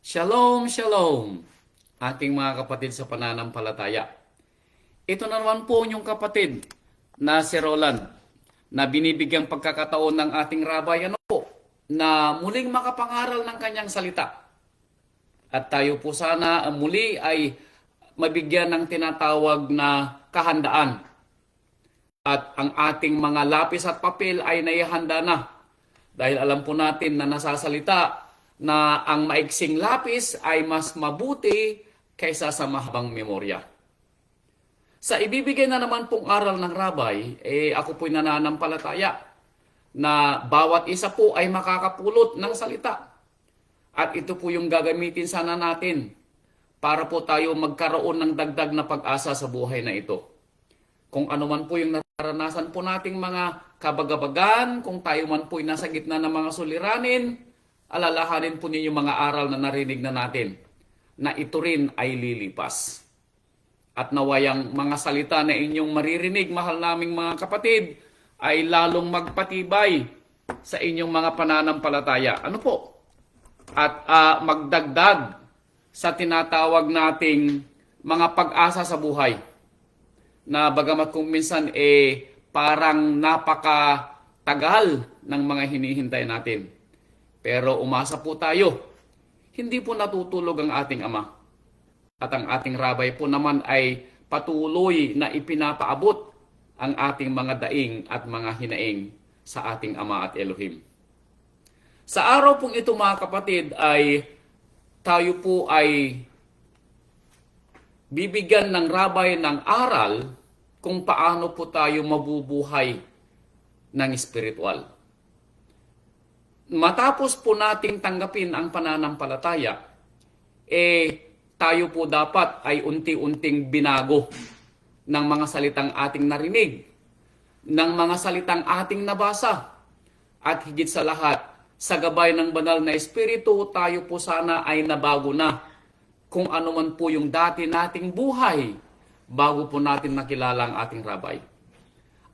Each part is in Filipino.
Shalom, shalom, ating mga kapatid sa pananampalataya. Ito na naman po yung kapatid na si Roland na binibigyang pagkakataon ng ating rabay na muling makapangaral ng kanyang salita. At tayo po sana muli ay mabigyan ng tinatawag na kahandaan. At ang ating mga lapis at papel ay naihanda na. Dahil alam po natin na nasasalita na ang maiksing lapis ay mas mabuti kaysa sa mahabang memorya. Sa ibibigay na naman pong aral ng rabay, ako po'y nananampalataya na bawat isa po ay makakapulot ng salita. At ito po yung gagamitin sana natin para po tayo magkaroon ng dagdag na pag-asa sa buhay na ito. Kung ano man po yung naranasan po nating mga kabagabagan, kung tayo man po'y nasa gitna ng mga suliranin, alalahanin po ninyo mga aral na narinig na natin na ito rin ay lilipas. At nawayang mga salita na inyong maririnig, mahal naming mga kapatid, ay lalong magpatibay sa inyong mga pananampalataya. Ano po? At magdagdag sa tinatawag nating mga pag-asa sa buhay. Na bagamat kung minsan parang napakatagal ng mga hinihintay natin. Pero umasa po tayo, hindi po natutulog ang ating Ama. At ang ating rabay po naman ay patuloy na ipinapaabot ang ating mga daing at mga hinaing sa ating Ama at Elohim. Sa araw pong ito mga kapatid ay tayo po ay bibigyan ng rabay ng aral kung paano po tayo mabubuhay ng espiritual. Matapos po nating tanggapin ang pananampalataya, tayo po dapat ay unti-unting binago ng mga salitang ating narinig, ng mga salitang ating nabasa, at higit sa lahat, sa gabay ng banal na Espiritu, tayo po sana ay nabago na kung ano man po yung dati nating buhay bago po natin nakilala ang ating rabay.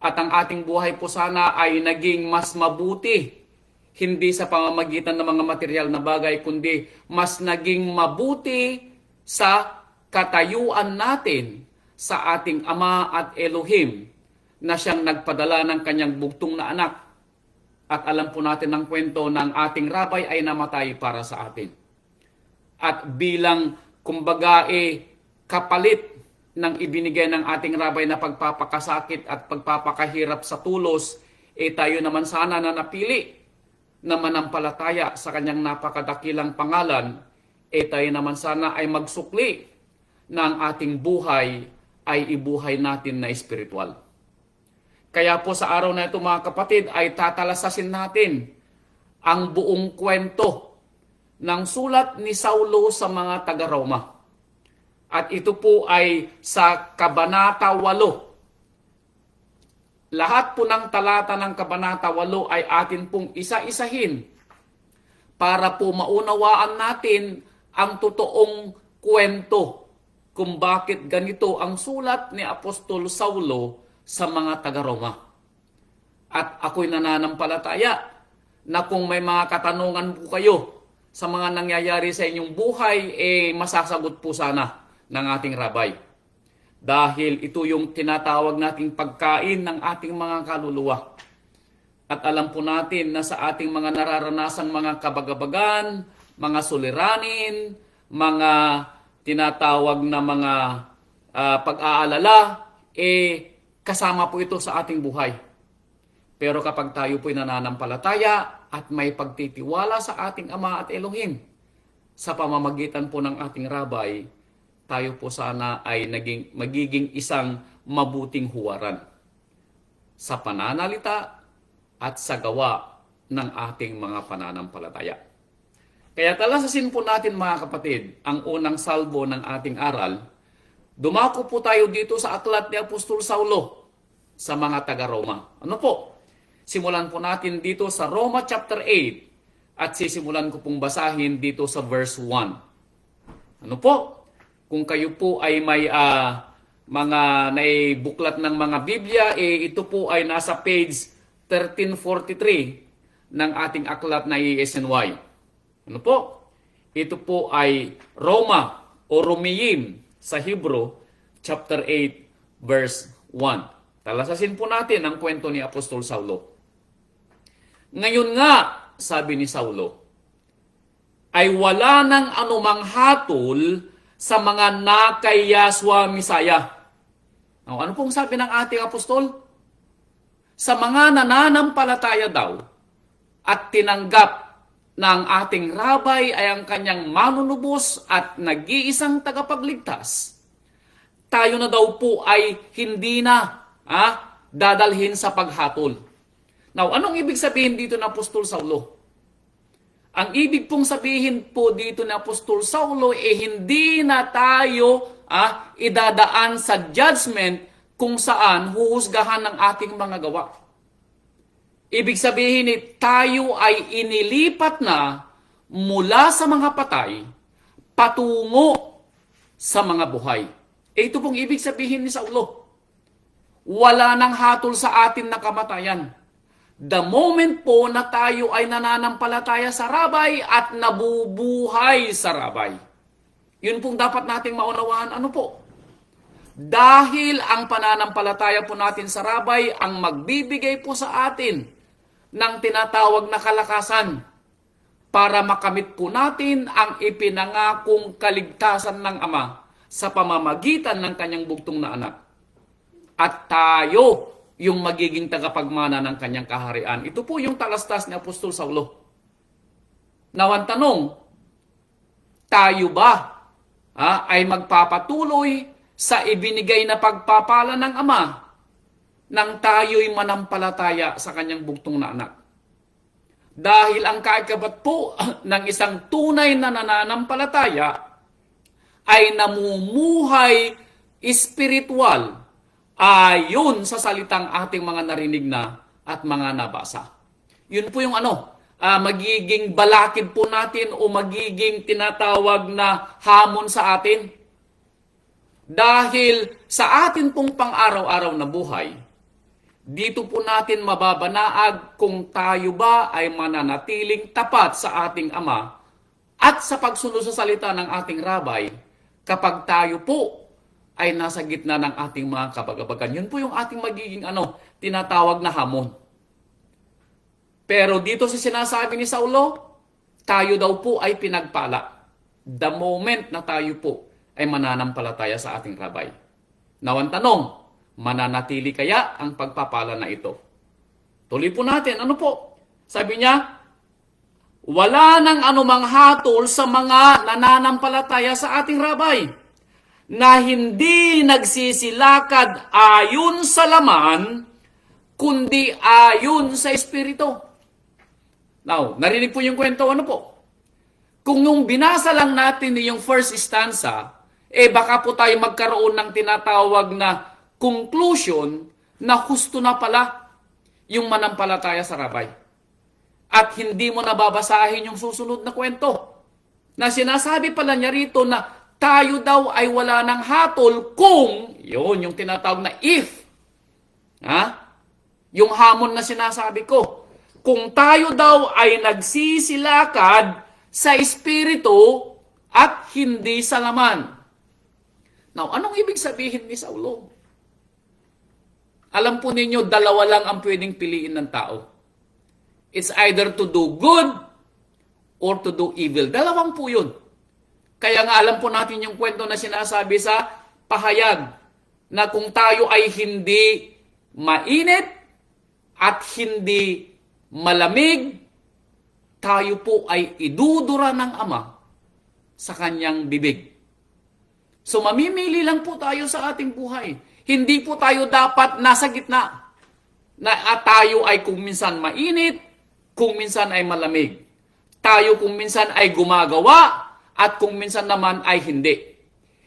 At ang ating buhay po sana ay naging mas mabuti, hindi sa pamamagitan ng mga material na bagay, kundi mas naging mabuti sa katayuan natin sa ating Ama at Elohim na siyang nagpadala ng kanyang bugtong na anak. At alam po natin ng kwento ng ating rabay ay namatay para sa atin. At bilang kumbaga kapalit ng ibinigay ng ating rabay na pagpapakasakit at pagpapakahirap sa tulos, tayo naman sana na napili na manampalataya sa kanyang napakadakilang pangalan, tayo naman sana ay magsukli na ang ating buhay ay ibuhay natin na espiritual. Kaya po sa araw na ito mga kapatid ay tatalasasin natin ang buong kwento ng sulat ni Saulo sa mga taga-Roma. At ito po ay sa Kabanata 8. Lahat po ng talata ng Kabanata 8 ay atin pong isa-isahin para po maunawaan natin ang totoong kwento kung bakit ganito ang sulat ni Apostol Saulo sa mga taga-Roma. At ako'y nananampalataya na kung may mga katanungan po kayo sa mga nangyayari sa inyong buhay, masasagot po sana ng ating rabay. Dahil ito yung tinatawag nating pagkain ng ating mga kaluluwa. At alam po natin na sa ating mga nararanasang mga kabagabagan, mga suliranin, mga tinatawag na mga pag-aalala, kasama po ito sa ating buhay. Pero kapag tayo po'y nananampalataya at may pagtitiwala sa ating Ama at Elohim, sa pamamagitan po ng ating rabay, tayo po sana ay magiging isang mabuting huwaran sa pananalita at sa gawa ng ating mga pananampalataya. Kaya talasasin po natin mga kapatid ang unang salbo ng ating aral. Dumako po tayo dito sa aklat ni Apostol Saulo sa mga taga-Roma. Ano po? Simulan po natin dito sa Roma chapter 8 at sisimulan ko pong basahin dito sa verse 1. Ano po? Kung kayo po ay may mga naibuklat ng mga Biblia, ito po ay nasa page 1343 ng ating aklat na ESNY. Ano po? Ito po ay Roma o Romiyim sa Hebrew, chapter 8, verse 1. Talasasin po natin ang kwento ni Apostol Saulo. Ngayon nga, sabi ni Saulo, ay wala nang anumang hatol sa mga nakay Yahshua Misaya. Ano pong sabi ng ating apostol? Sa mga nananampalataya daw at tinanggap ng ating rabay ay ang kanyang manunubos at nag-iisang tagapagligtas, tayo na daw po ay hindi na dadalhin sa paghatol. Now, anong ibig sabihin dito ng Apostol Saulo? Ang ibig pong sabihin po dito ng Apostol Saulo hindi na tayo idadaan sa judgment kung saan huhusgahan ng ating mga gawa. Ibig sabihin tayo ay inilipat na mula sa mga patay patungo sa mga buhay. Ito pong ibig sabihin ni Saulo. Wala nang hatol sa atin na kamatayan. The moment po na tayo ay nananampalataya sa rabay at nabubuhay sa rabay. Yun pong dapat nating maunawaan. Ano po? Dahil ang pananampalataya po natin sa rabay ang magbibigay po sa atin ng tinatawag na kalakasan para makamit po natin ang ipinangakong kaligtasan ng Ama sa pamamagitan ng kanyang bugtong na anak. At tayo yung magiging tagapagmana ng kanyang kaharian. Ito po yung talastas ni Apostol Saulo. Now, ang tanong, tayo ba ay magpapatuloy sa ibinigay na pagpapala ng Ama nang tayo'y manampalataya sa kanyang bugtong na anak? Dahil ang kaagapat po ng isang tunay na nananampalataya ay namumuhay espiritual ayon sa salitang ating mga narinig na at mga nabasa. Yun po yung magiging balakid po natin o magiging tinatawag na hamon sa atin. Dahil sa atin pong pang-araw-araw na buhay, dito po natin mababanaag kung tayo ba ay mananatiling tapat sa ating Ama at sa pagsunod sa salita ng ating rabay kapag tayo po ay nasa gitna ng ating mga kabagabagan. Yun po yung ating magiging tinatawag na hamon. Pero dito sa sinasabi ni Saulo, tayo daw po ay pinagpala. The moment na tayo po ay mananampalataya sa ating rabay. Now, ang tanong, mananatili kaya ang pagpapala na ito? Tuloy po natin. Ano po? Sabi niya, wala nang anumang hatol sa mga nananampalataya sa ating rabay na hindi nagsisilakad ayon sa laman, kundi ayon sa Espiritu. Now, narinig po yung kwento, ano po? Kung nung binasa lang natin yung first stanza, baka po tayo magkaroon ng tinatawag na conclusion na husto na pala yung manampalataya sa rabay. At hindi mo nababasahin yung susunod na kwento. Na sinasabi pala niya rito na tayo daw ay wala ng hatol kung, yun, yung tinatawag na if. Yung hamon na sinasabi ko. Kung tayo daw ay nagsisilakad sa Espiritu at hindi sa laman. Now, anong ibig sabihin ni Saulo? Alam po ninyo, dalawa lang ang pwedeng piliin ng tao. It's either to do good or to do evil. Dalawang po yun. Kaya nga alam po natin yung kwento na sinasabi sa pahayag na kung tayo ay hindi mainit at hindi malamig, tayo po ay idudura ng Ama sa kanyang bibig. So mamimili lang po tayo sa ating buhay. Hindi po tayo dapat nasa gitna na tayo ay kung minsan mainit, kung minsan ay malamig. Tayo kung minsan ay gumagawa, at kung minsan naman ay hindi.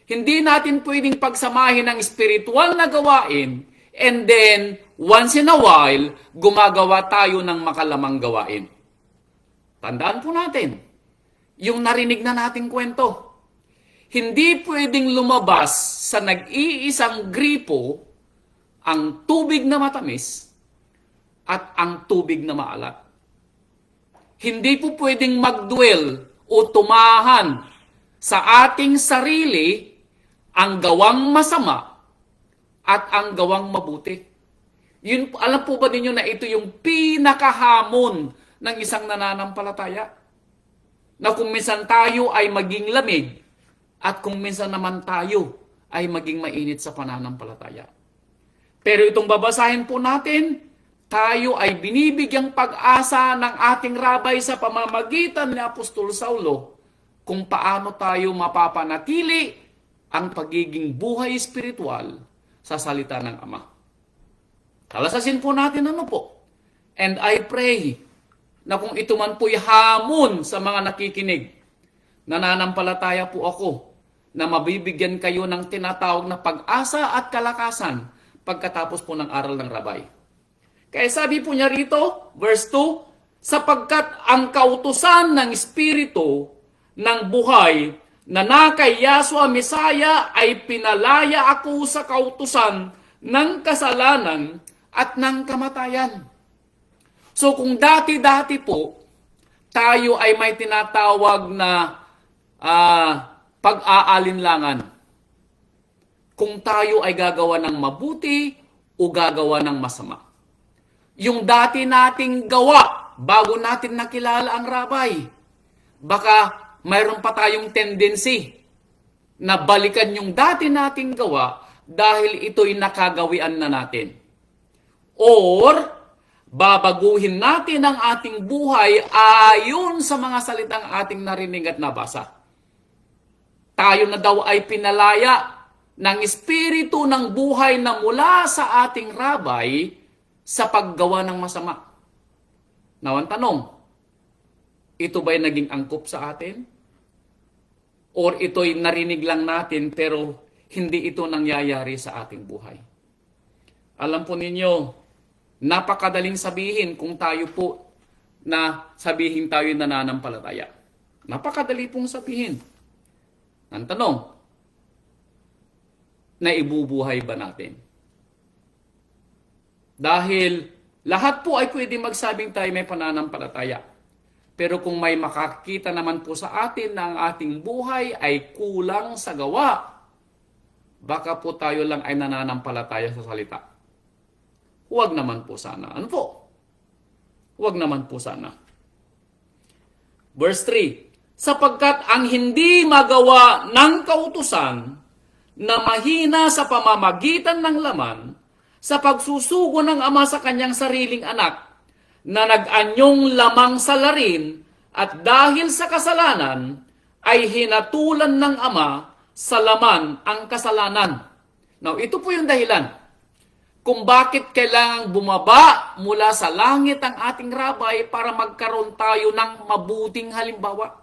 Hindi natin pwedeng pagsamahin ng spiritual na gawain and then once in a while, gumagawa tayo ng makalamang gawain. Tandaan po natin, yung narinig na nating kwento, hindi pwedeng lumabas sa nag-iisang gripo ang tubig na matamis at ang tubig na maalat. Hindi po pwedeng mag-dwell o tumahan sa ating sarili ang gawang masama at ang gawang mabuti. Yun, alam po ba ninyo na ito yung pinakahamon ng isang nananampalataya? Na kung minsan tayo ay maging lamig at kung minsan naman tayo ay maging mainit sa pananampalataya. Pero itong babasahin po natin, tayo ay binibigyang pag-asa ng ating rabay sa pamamagitan ni Apostol Saulo kung paano tayo mapapanatili ang pagiging buhay espiritual sa salita ng Ama. Talasasin po natin ano po. And I pray na kung ito man po'y hamon sa mga nakikinig, nananampalataya po ako na mabibigyan kayo ng tinatawag na pag-asa at kalakasan pagkatapos po ng aral ng rabay. Kaya sabi po niya rito, verse 2, sapagkat ang kautusan ng Espiritu ng buhay na na kay Yahshua Mesaya ay pinalaya ako sa kautusan ng kasalanan at ng kamatayan. So kung dati-dati po, tayo ay may tinatawag na pag-aalinlangan. Kung tayo ay gagawa ng mabuti o gagawa ng masama. Yung dati nating gawa, bago natin nakilala ang rabay, baka mayroon pa tayong tendency na balikan yung dati nating gawa dahil ito'y nakagawian na natin. Or, babaguhin natin ang ating buhay ayon sa mga salitang ating narinig at nabasa. Tayo na daw ay pinalaya ng Espiritu ng buhay na mula sa ating rabay sa paggawa ng masama. Now, ang tanong, ito ba'y naging angkop sa atin? Or ito'y narinig lang natin pero hindi ito nangyayari sa ating buhay? Alam po ninyo, napakadaling sabihin kung tayo po na sabihin tayo nananampalataya. Napakadali pong sabihin. Ang tanong, na ibubuhay ba natin? Dahil lahat po ay pwede magsabing tayo may pananampalataya. Pero kung may makakita naman po sa atin na ang ating buhay ay kulang sa gawa, baka po tayo lang ay nananampalataya sa salita. Huwag naman po sana. Ano po? Huwag naman po sana. Verse 3, sapagkat ang hindi magawa ng kautusan na mahina sa pamamagitan ng laman, sa pagsusugo ng Ama sa kanyang sariling anak, na nag-anyong lamang sa larin, at dahil sa kasalanan, ay hinatulan ng Ama sa laman ang kasalanan. Now, ito po yung dahilan kung bakit kailangang bumaba mula sa langit ang ating rabay para magkaroon tayo ng mabuting halimbawa.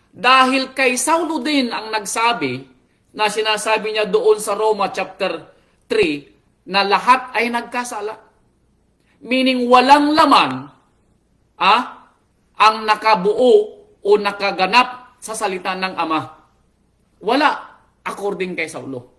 Dahil kay Saulo din ang nagsabi, na sinasabi niya doon sa Roma chapter 3, na lahat ay nagkasala. Meaning walang laman ang nakabuo o nakaganap sa salita ng Ama. Wala, according kay Saulo.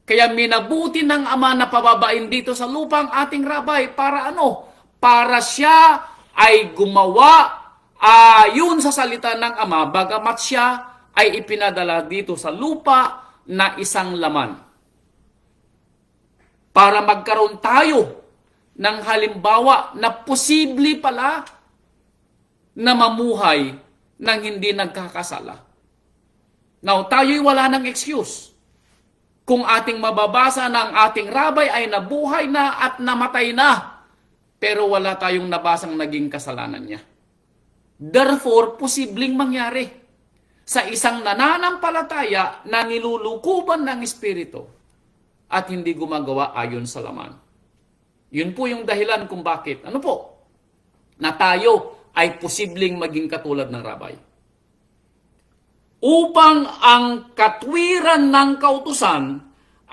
Kaya minabuti ng Ama na pababain dito sa lupa ang ating rabay para ano? Para siya ay gumawa ayon sa salita ng Ama, bagamat siya ay ipinadala dito sa lupa na isang laman. Para magkaroon tayo ng halimbawa na posible pala na mamuhay nang hindi nagkakasala. Now, tayo'y wala ng excuse. Kung ating mababasa na ang ating rabay ay nabuhay na at namatay na, pero wala tayong nabasang naging kasalanan niya. Therefore, posibleng mangyari sa isang nananampalataya na nilulukuban ng Espiritu at hindi gumagawa ayon sa laman. Yun po yung dahilan kung bakit, ano po, na tayo ay posibleng maging katulad ng rabay. Upang ang katwiran ng kautusan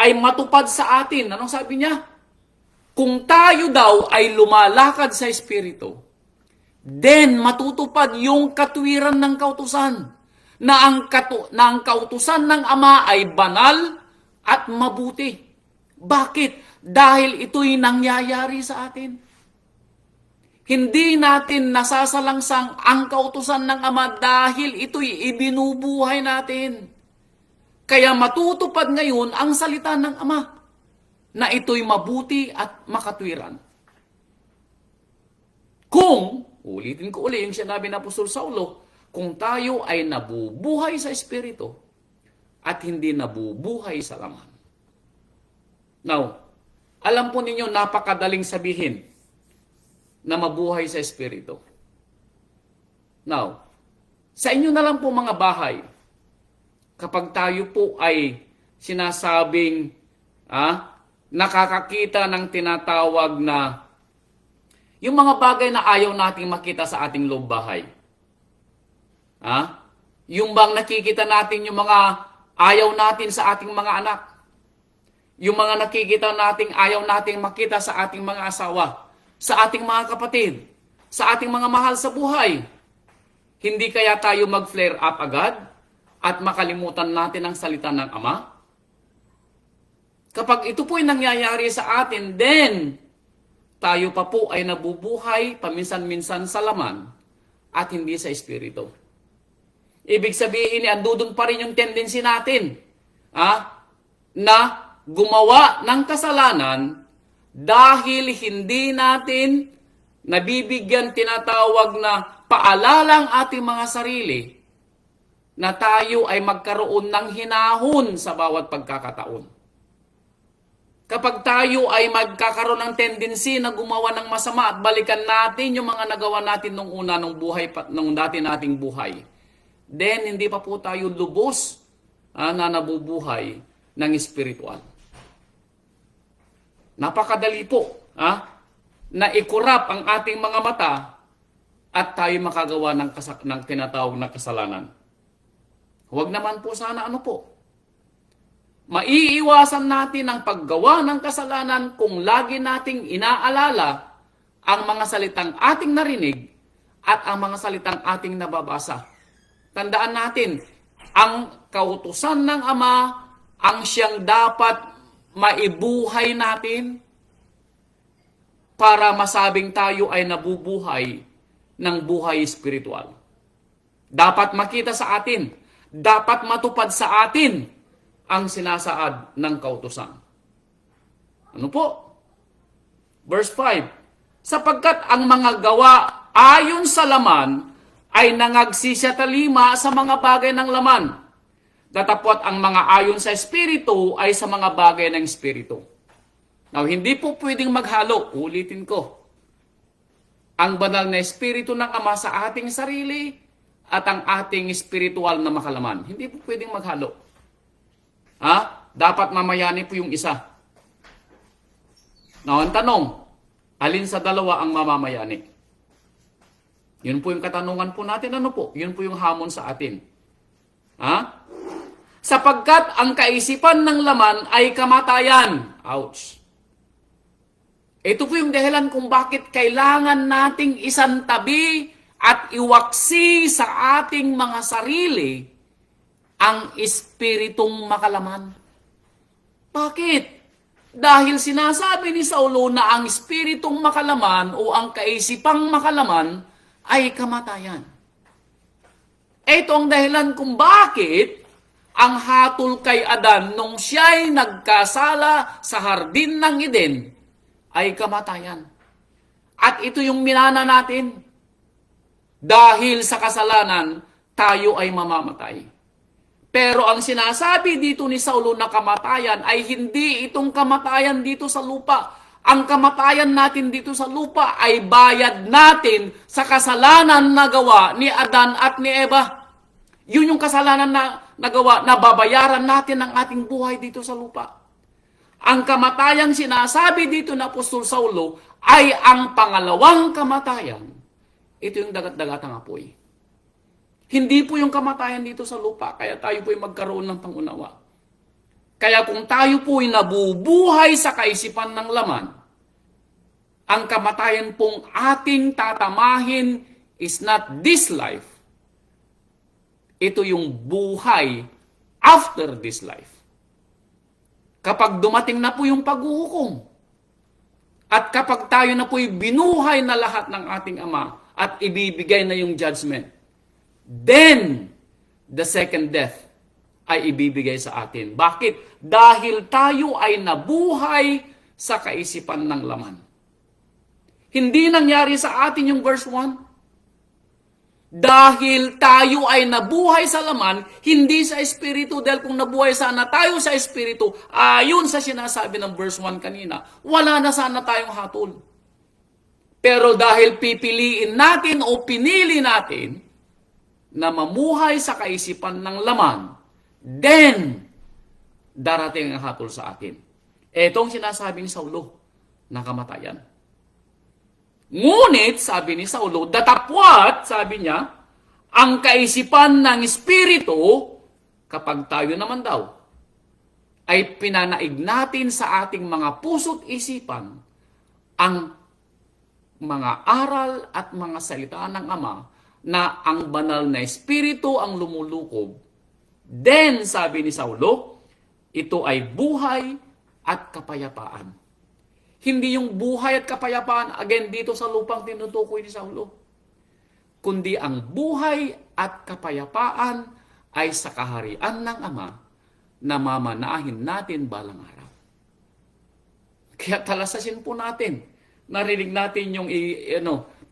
ay matupad sa atin. Anong sabi niya? Kung tayo daw ay lumalakad sa Espiritu, then matutupad yung katwiran ng kautusan. Na ang kautusan ng Ama ay banal at mabuti. Bakit? Dahil ito'y nangyayari sa atin. Hindi natin nasasalangsang ang kautusan ng Ama dahil ito'y ibinubuhay natin. Kaya matutupad ngayon ang salita ng Ama na ito'y mabuti at makatwiran. Kung, ulitin ko uli yung sinabi ng Apostol Saulo, kung tayo ay nabubuhay sa Espiritu at hindi nabubuhay sa laman. Now, alam po ninyo, napakadaling sabihin na mabuhay sa Espiritu. Now, sa inyo na lang po mga bahay, kapag tayo po ay sinasabing nakakakita ng tinatawag na yung mga bagay na ayaw nating makita sa ating loob bahay. Yung bang nakikita natin yung mga ayaw natin sa ating mga anak. Yung mga nakikita nating ayaw nating makita sa ating mga asawa, sa ating mga kapatid, sa ating mga mahal sa buhay. Hindi kaya tayo mag-flare up agad at makalimutan natin ang salita ng Ama? Kapag ito po'y nangyayari sa atin, then tayo pa po ay nabubuhay paminsan-minsan sa laman at hindi sa Espiritu. Ibig sabihin, andudun pa rin yung tendency natin na gumawa ng kasalanan dahil hindi natin nabibigyan tinatawag na paalalang ating mga sarili na tayo ay magkaroon ng hinahon sa bawat pagkakataon. Kapag tayo ay magkakaroon ng tendency na gumawa ng masama at balikan natin yung mga nagawa natin nung una nung dati nating buhay, then hindi pa po tayo lubos na nabubuhay ng espiritual. Napakadali po na ikurap ang ating mga mata at tayo makagawa ng tinatawag na kasalanan. Huwag naman po sana maiiwasan natin ang paggawa ng kasalanan kung lagi nating inaalala ang mga salitang ating narinig at ang mga salitang ating nababasa. Tandaan natin, ang kautusan ng Ama ang siyang dapat maibuhay natin para masabing tayo ay nabubuhay ng buhay espiritual. Dapat makita sa atin, dapat matupad sa atin ang sinasaad ng kautusan. Ano po? Verse 5, sapagkat ang mga gawa ayon sa laman ay nangagsisyatalima sa mga bagay ng laman. Datapwat ang mga ayon sa Espiritu ay sa mga bagay ng Espiritu. Now, hindi po pwedeng maghalo. Ulitin ko. Ang banal na Espiritu ng Ama sa ating sarili at ang ating espiritual na makalaman. Hindi po pwedeng maghalo. Dapat mamayani po yung isa. Now, ang tanong, alin sa dalawa ang mamamayani? Yun po yung katanungan po natin. Ano po? Yun po yung hamon sa atin. Sapagkat ang kaisipan ng laman ay kamatayan. Ouch. Ito po yung dahilan kung bakit kailangan nating isantabi at iwaksi sa ating mga sarili ang espiritong makalaman. Bakit? Dahil sinasabi ni Saulo na ang espiritong makalaman o ang kaisipang makalaman ay kamatayan. Ito ang dahilan kung bakit ang hatol kay Adan nung siya'y nagkasala sa hardin ng Eden ay kamatayan. At ito yung minana natin. Dahil sa kasalanan, tayo ay mamamatay. Pero ang sinasabi dito ni Saulo na kamatayan ay hindi itong kamatayan dito sa lupa. Ang kamatayan natin dito sa lupa ay bayad natin sa kasalanan na gawa ni Adan at ni Eva. Yun yung kasalanan na nagawa na babayaran natin ang ating buhay dito sa lupa. Ang kamatayang sinasabi dito na Apostol Saulo ay ang pangalawang kamatayan. Ito yung dagat-dagatang apoy. Hindi po yung kamatayan dito sa lupa, kaya tayo po'y magkaroon ng pangunawa. Kaya kung tayo po'y nabubuhay sa kaisipan ng laman, ang kamatayan pong ating tatamahin is not this life. Ito yung buhay after this life. Kapag dumating na po yung paghuhukom, At kapag tayo na po'y binuhay na lahat ng ating Ama at ibibigay na yung judgment, then the second death ay ibibigay sa atin. Bakit? Dahil tayo ay nabuhay sa kaisipan ng laman. Hindi nangyari sa atin yung verse 1. Dahil tayo ay nabuhay sa laman, hindi sa espiritu. Dahil kung nabuhay sana tayo sa espiritu, ayon sa sinasabi ng verse 1 kanina, wala na sana tayong hatol. Pero dahil pipiliin natin o pinili natin na mamuhay sa kaisipan ng laman, then darating ang hatol sa atin. Etong sinasabi ni Saulo na kamatayan. Ngunit, sabi ni Saulo, datapwat, sabi niya, ang kaisipan ng Espiritu, kapag tayo naman daw, ay pinanaig natin sa ating mga puso't isipan ang mga aral at mga salita ng Ama na ang banal na Espiritu ang lumulukob. Then, sabi ni Saulo, ito ay buhay at kapayapaan. Hindi yung buhay at kapayapaan, again, dito sa lupang tinutukoy ni Saulo. Kundi ang buhay at kapayapaan ay sa kaharian ng Ama na mamanahin natin balang araw. Kaya talasasin po natin. Narinig natin yung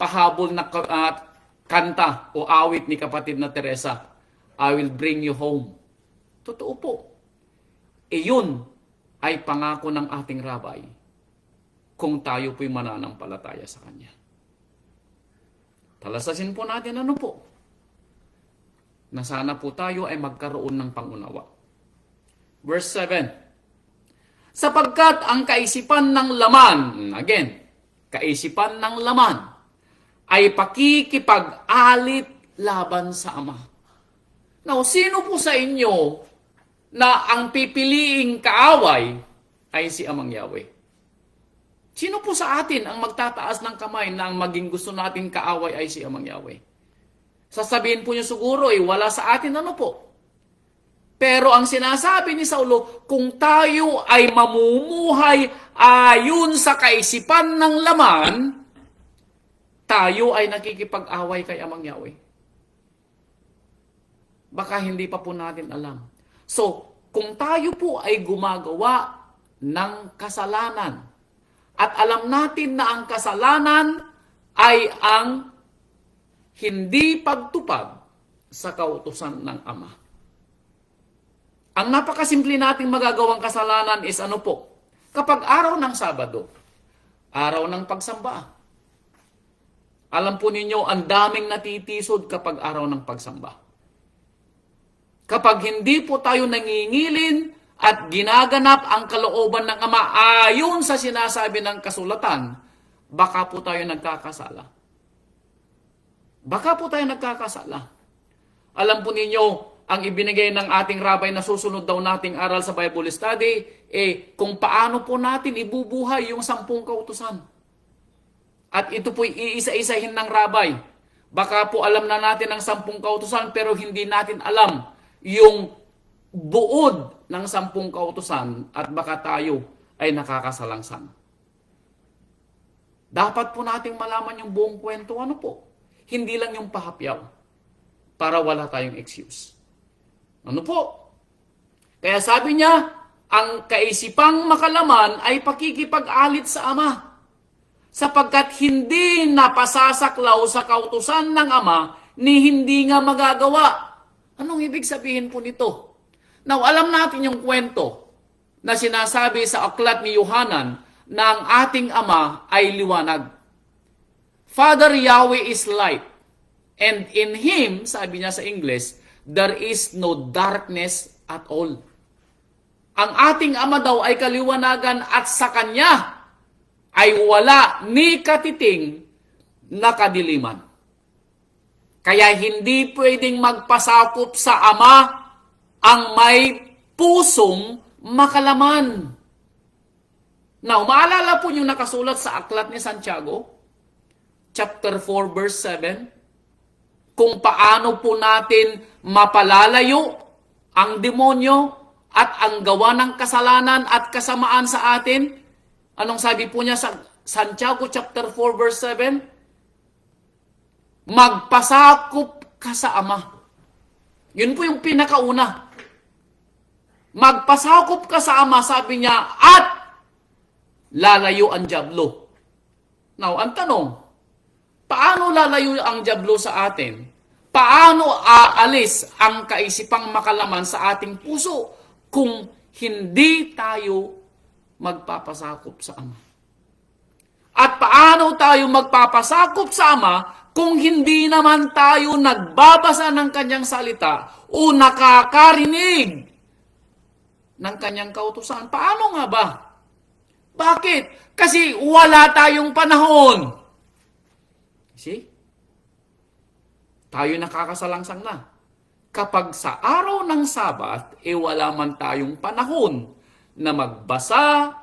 pahabol na kanta o awit ni kapatid na Teresa, I will bring you home. Totoo po. Iyon ay pangako ng ating rabay kung tayo po'y mananampalataya sa Kanya. Talasasin po natin na sana po tayo ay magkaroon ng pangunawa. Verse 7. Sapagkat ang kaisipan ng laman, again, kaisipan ng laman, ay pakikipag-alit laban sa Ama. Now, sino po sa inyo na ang pipiliing kaaway ay si Amang Yahweh? Sino po sa atin ang magtataas ng kamay na ang maging gusto nating kaaway ay si Amang Yahweh? Sasabihin po niyo siguro, wala sa atin po. Pero ang sinasabi ni Saulo, kung tayo ay mamumuhay ayon sa kaisipan ng laman, tayo ay nakikipag-away kay Amang Yahweh. Baka hindi pa po natin alam. So, kung tayo po ay gumagawa ng kasalanan, at alam natin na ang kasalanan ay ang hindi pagtupad sa kautusan ng Ama. Ang napakasimple nating magagawang kasalanan is kapag araw ng Sabado, araw ng pagsamba. Alam po ninyo, ang daming natitisod kapag araw ng pagsamba. Kapag hindi po tayo nangingilin at ginaganap ang kalooban ng Ama ayon sa sinasabi ng kasulatan, baka po tayo nagkakasala. Baka po tayo nagkakasala. Alam po ninyo, ang ibinigay ng ating rabay na susunod daw nating aral sa Bible study, kung paano po natin ibubuhay yung 10 kautusan. At ito po'y iisa-isahin ng rabay. Baka po alam na natin ang 10 kautusan, pero hindi natin alam yung buod ng 10 kautusan at baka tayo ay nakakasalangsan. Dapat po nating malaman yung buong kwento, hindi lang yung pahapyaw para wala tayong excuse. Kaya sabi niya, ang kaisipang makalaman ay pakikipag-alit sa Ama, sapagkat hindi napasasaklaw sa kautusan ng Ama ni hindi nga magagawa. Anong ibig sabihin po nito? Now, alam natin yung kwento na sinasabi sa aklat ni Yohanan na ang ating Ama ay liwanag. Father Yahweh is light, and in Him, sabi niya sa English, there is no darkness at all. Ang ating Ama daw ay kaliwanagan at sa Kanya ay wala ni katiting na kadiliman. Kaya hindi pwedeng magpasakop sa Ama ang may pusong makalaman. Now, maalala po yung nakasulat sa aklat ni Santiago, chapter 4, verse 7, kung paano po natin mapalalayo ang demonyo at ang gawa ng kasalanan at kasamaan sa atin. Anong sabi po niya sa Santiago chapter 4 verse 7, magpasakop ka sa Ama. Yun po yung pinakauna. Magpasakop ka sa Ama, sabi niya, at lalayo ang dyablo. Now, ang tanong, paano lalayo ang dyablo sa atin? Paano aalis ang kaisipang makalaman sa ating puso kung hindi tayo magpapasakop sa Ama? At paano tayo magpapasakop sa Ama kung hindi naman tayo nagbabasa ng kanyang salita o nakakarinig ng kanyang kautusan? Paano nga ba? Bakit? Kasi wala tayong panahon. See? Tayo nakakasalangsang na. Kapag sa araw ng Sabat, wala man tayong panahon na magbasa,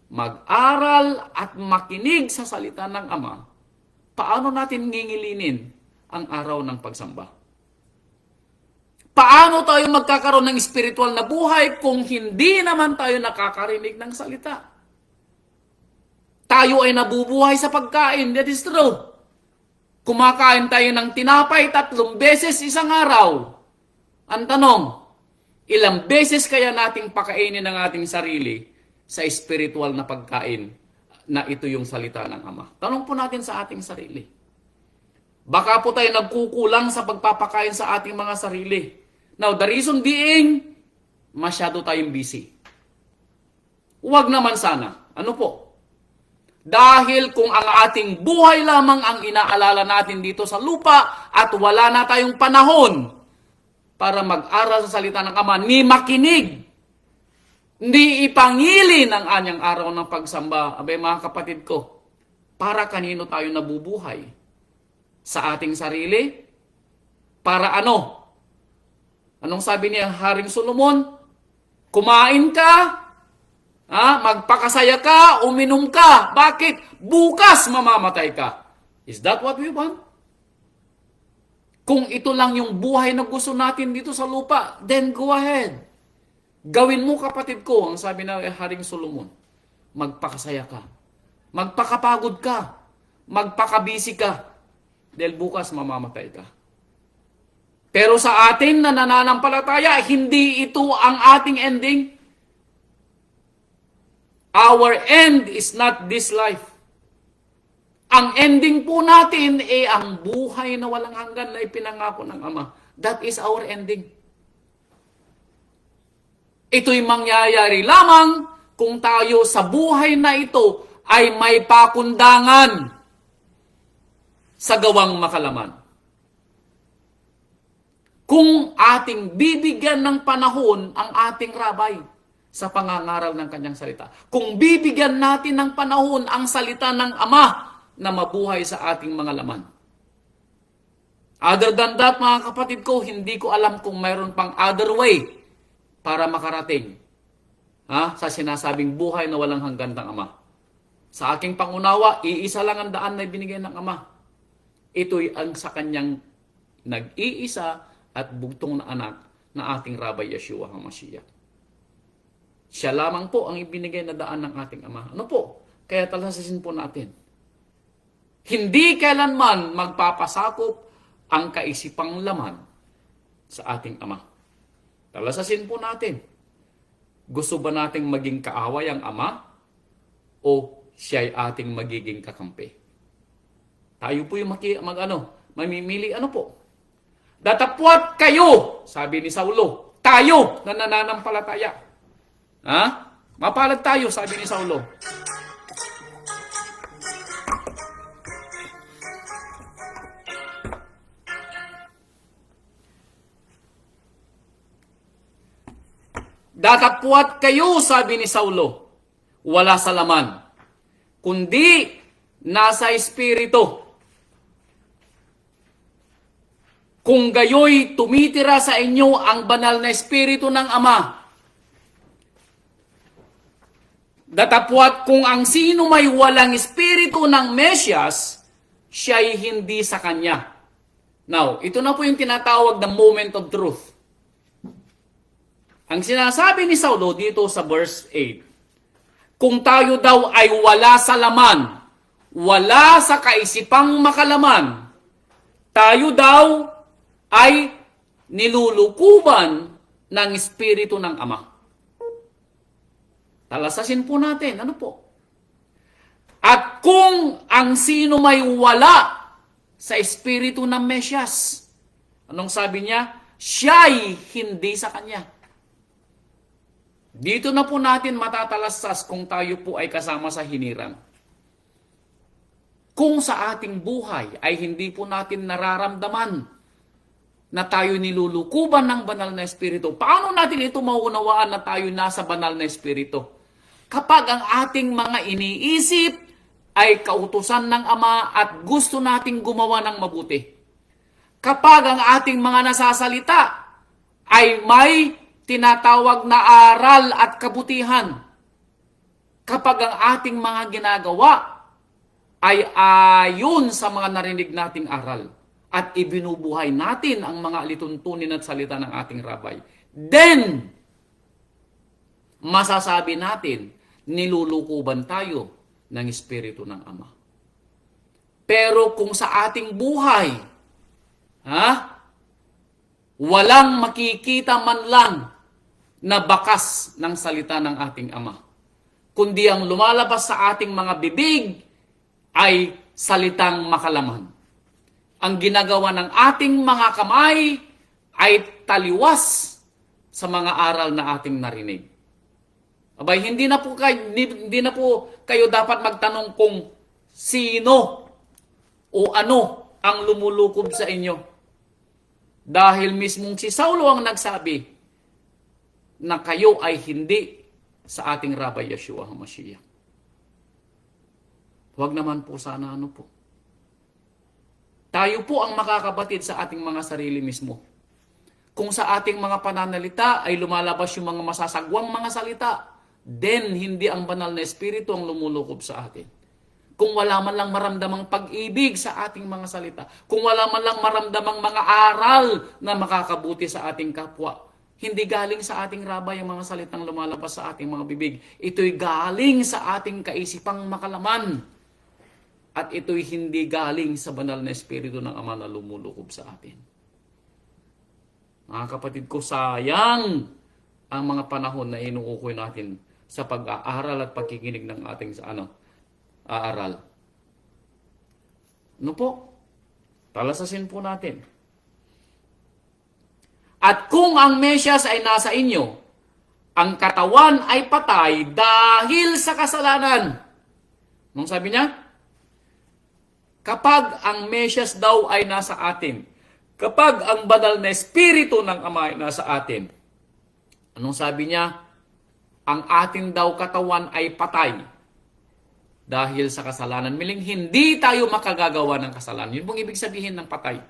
mag-aral, at makinig sa salita ng Ama, paano natin ngingilinin ang araw ng pagsamba? Paano tayo magkakaroon ng spiritual na buhay kung hindi naman tayo nakakarinig ng salita? Tayo ay nabubuhay sa pagkain. That is true. Kumakain tayo ng tinapay 3 beses isang araw. Ang tanong, ilang beses kaya nating pakainin ang ating sarili sa spiritual na pagkain na ito yung salita ng Ama? Tanong po natin sa ating sarili. Baka po tayo nagkukulang sa pagpapakain sa ating mga sarili. Now, the reason being, masyado tayong busy. Huwag naman sana. Ano po? Dahil kung ang ating buhay lamang ang inaalala natin dito sa lupa at wala na tayong panahon para mag-aral sa salita ng Ama, ni makinig, ni ipangilin ang anyang araw ng pagsamba, abay mga kapatid ko, para kanino tayo nabubuhay? Sa ating sarili? Para ano? Anong sabi niya Haring Solomon? Kumain ka, magpakasaya ka, uminom ka. Bakit? Bukas mamamatay ka. Is that what we want? Kung ito lang yung buhay na gusto natin dito sa lupa, then go ahead. Gawin mo, kapatid ko, ang sabi na Haring Solomon, magpakasaya ka. Magpakapagod ka. Magpakabisi ka. Dahil bukas mamamatay ka. Pero sa atin na nananampalataya, hindi ito ang ating ending. Our end is not this life. Ang ending po natin ay ang buhay na walang hanggan na ipinangako ng Ama. That is our ending. Ito'y mangyayari lamang kung tayo sa buhay na ito ay may pakundangan sa gawang makalaman. Kung ating bibigyan ng panahon ang ating rabay sa pangangaral ng kanyang salita. Kung bibigyan natin ng panahon ang salita ng Ama na mabuhay sa ating mga laman. Other than that, mga kapatid ko, hindi ko alam kung mayroon pang other way para makarating sa sinasabing buhay na walang hanggan ng Ama. Sa aking pangunawa, iisa lang ang daan na ibinigay ng Ama. Ito'y ang sa kanyang nag-iisa at bugtong na anak na ating Rabbi Yeshua HaMashiach. Siya lamang po ang ibinigay na daan ng ating Ama. Ano po? Kaya talasasin po natin. Hindi kailanman magpapasakop ang kaisipang laman sa ating Ama. Talasasin po natin. Gusto ba nating maging kaaway ang Ama? O siya'y ating magiging kakampi? Tayo po yung mamimili ano po? Datapwat kayo, sabi ni Saulo. Tayo na nananampalataya. Mapalad tayo, sabi ni Saulo. Datapwat kayo, sabi ni Saulo. Wala sa laman, kundi nasa espiritu. Kung gayoy tumitira sa inyo ang banal na espiritu ng Ama. Datapwat kung ang sino may walang espiritu ng Mesyas, siya'y hindi sa kanya. Now, ito na po yung tinatawag na moment of truth. Ang sinasabi ni Saulo dito sa verse 8, kung tayo daw ay wala sa laman, wala sa kaisipang makalaman, tayo daw ay nilulukuban ng Espiritu ng Ama. Talasasin po natin, ano po? At kung ang sino may wala sa Espiritu ng Mesyas, anong sabi niya? Siya'y hindi sa Kanya. Dito na po natin matatalasas kung tayo po ay kasama sa hinirang. Kung sa ating buhay ay hindi po natin nararamdaman na tayo nilulukuban ng banal na Espiritu, paano natin ito mauunawaan na tayo nasa banal na Espiritu? Kapag ang ating mga iniisip ay kautusan ng Ama at gusto nating gumawa ng mabuti. Kapag ang ating mga nasasalita ay may tinatawag na aral at kabutihan. Kapag ang ating mga ginagawa ay ayon sa mga narinig nating aral at ibinubuhay natin ang mga alituntunin at salita ng ating rabay, then masasabi natin nilulukuban tayo ng Espiritu ng Ama. Pero kung sa ating buhay, walang makikita man lang na bakas ng salita ng ating Ama, kundi ang lumalabas sa ating mga bibig ay salitang makalaman. Ang ginagawa ng ating mga kamay ay taliwas sa mga aral na ating narinig. Abay, hindi na po kayo dapat magtanong kung sino o ano ang lumulukob sa inyo. Dahil mismong si Saulo ang nagsabi na kayo ay hindi sa ating Rabbi Yeshua HaMashiach. Huwag naman po sana ano po. Tayo po ang makakabatid sa ating mga sarili mismo. Kung sa ating mga pananalita ay lumalabas yung mga masasagwang mga salita, then hindi ang banal na Espiritu ang lumulukob sa atin. Kung wala man lang maramdamang pag-ibig sa ating mga salita, kung wala man lang maramdamang mga aral na makakabuti sa ating kapwa, hindi galing sa ating rabay ang mga salitang lumalabas sa ating mga bibig. Ito'y galing sa ating kaisipang makalaman. At ito'y hindi galing sa banal na Espiritu ng Ama na lumulukob sa atin. Mga kapatid ko, sayang ang mga panahon na inuukoy natin sa pag-aaral at pagkikinig ng ating aaral. Ano po? Talasasin po natin. At kung ang Mesyas ay nasa inyo, ang katawan ay patay dahil sa kasalanan. Anong sabi niya? Kapag ang Mesyas daw ay nasa atin, kapag ang banal na Espiritu ng Ama ay nasa atin, anong sabi niya? Ang ating daw katawan ay patay dahil sa kasalanan. Meaning, hindi tayo makagagawa ng kasalanan. Yun pong ibig sabihin ng patay.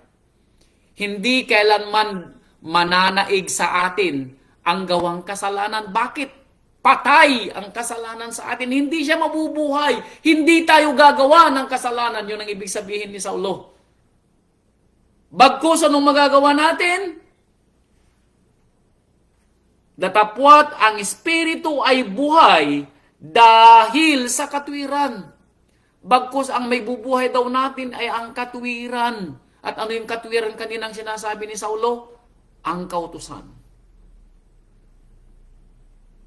Hindi kailanman mananaig sa atin ang gawang kasalanan. Bakit? Patay ang kasalanan sa atin. Hindi siya mabubuhay. Hindi tayo gagawa ng kasalanan. Yun ang ibig sabihin ni Saulo. Bagkus anong magagawa natin? Datapwat ang Espiritu ay buhay dahil sa katwiran. Bagkus ang may bubuhay daw natin ay ang katwiran. At ano yung katwiran kaninang sinasabi ni Saulo? Ang kautusan.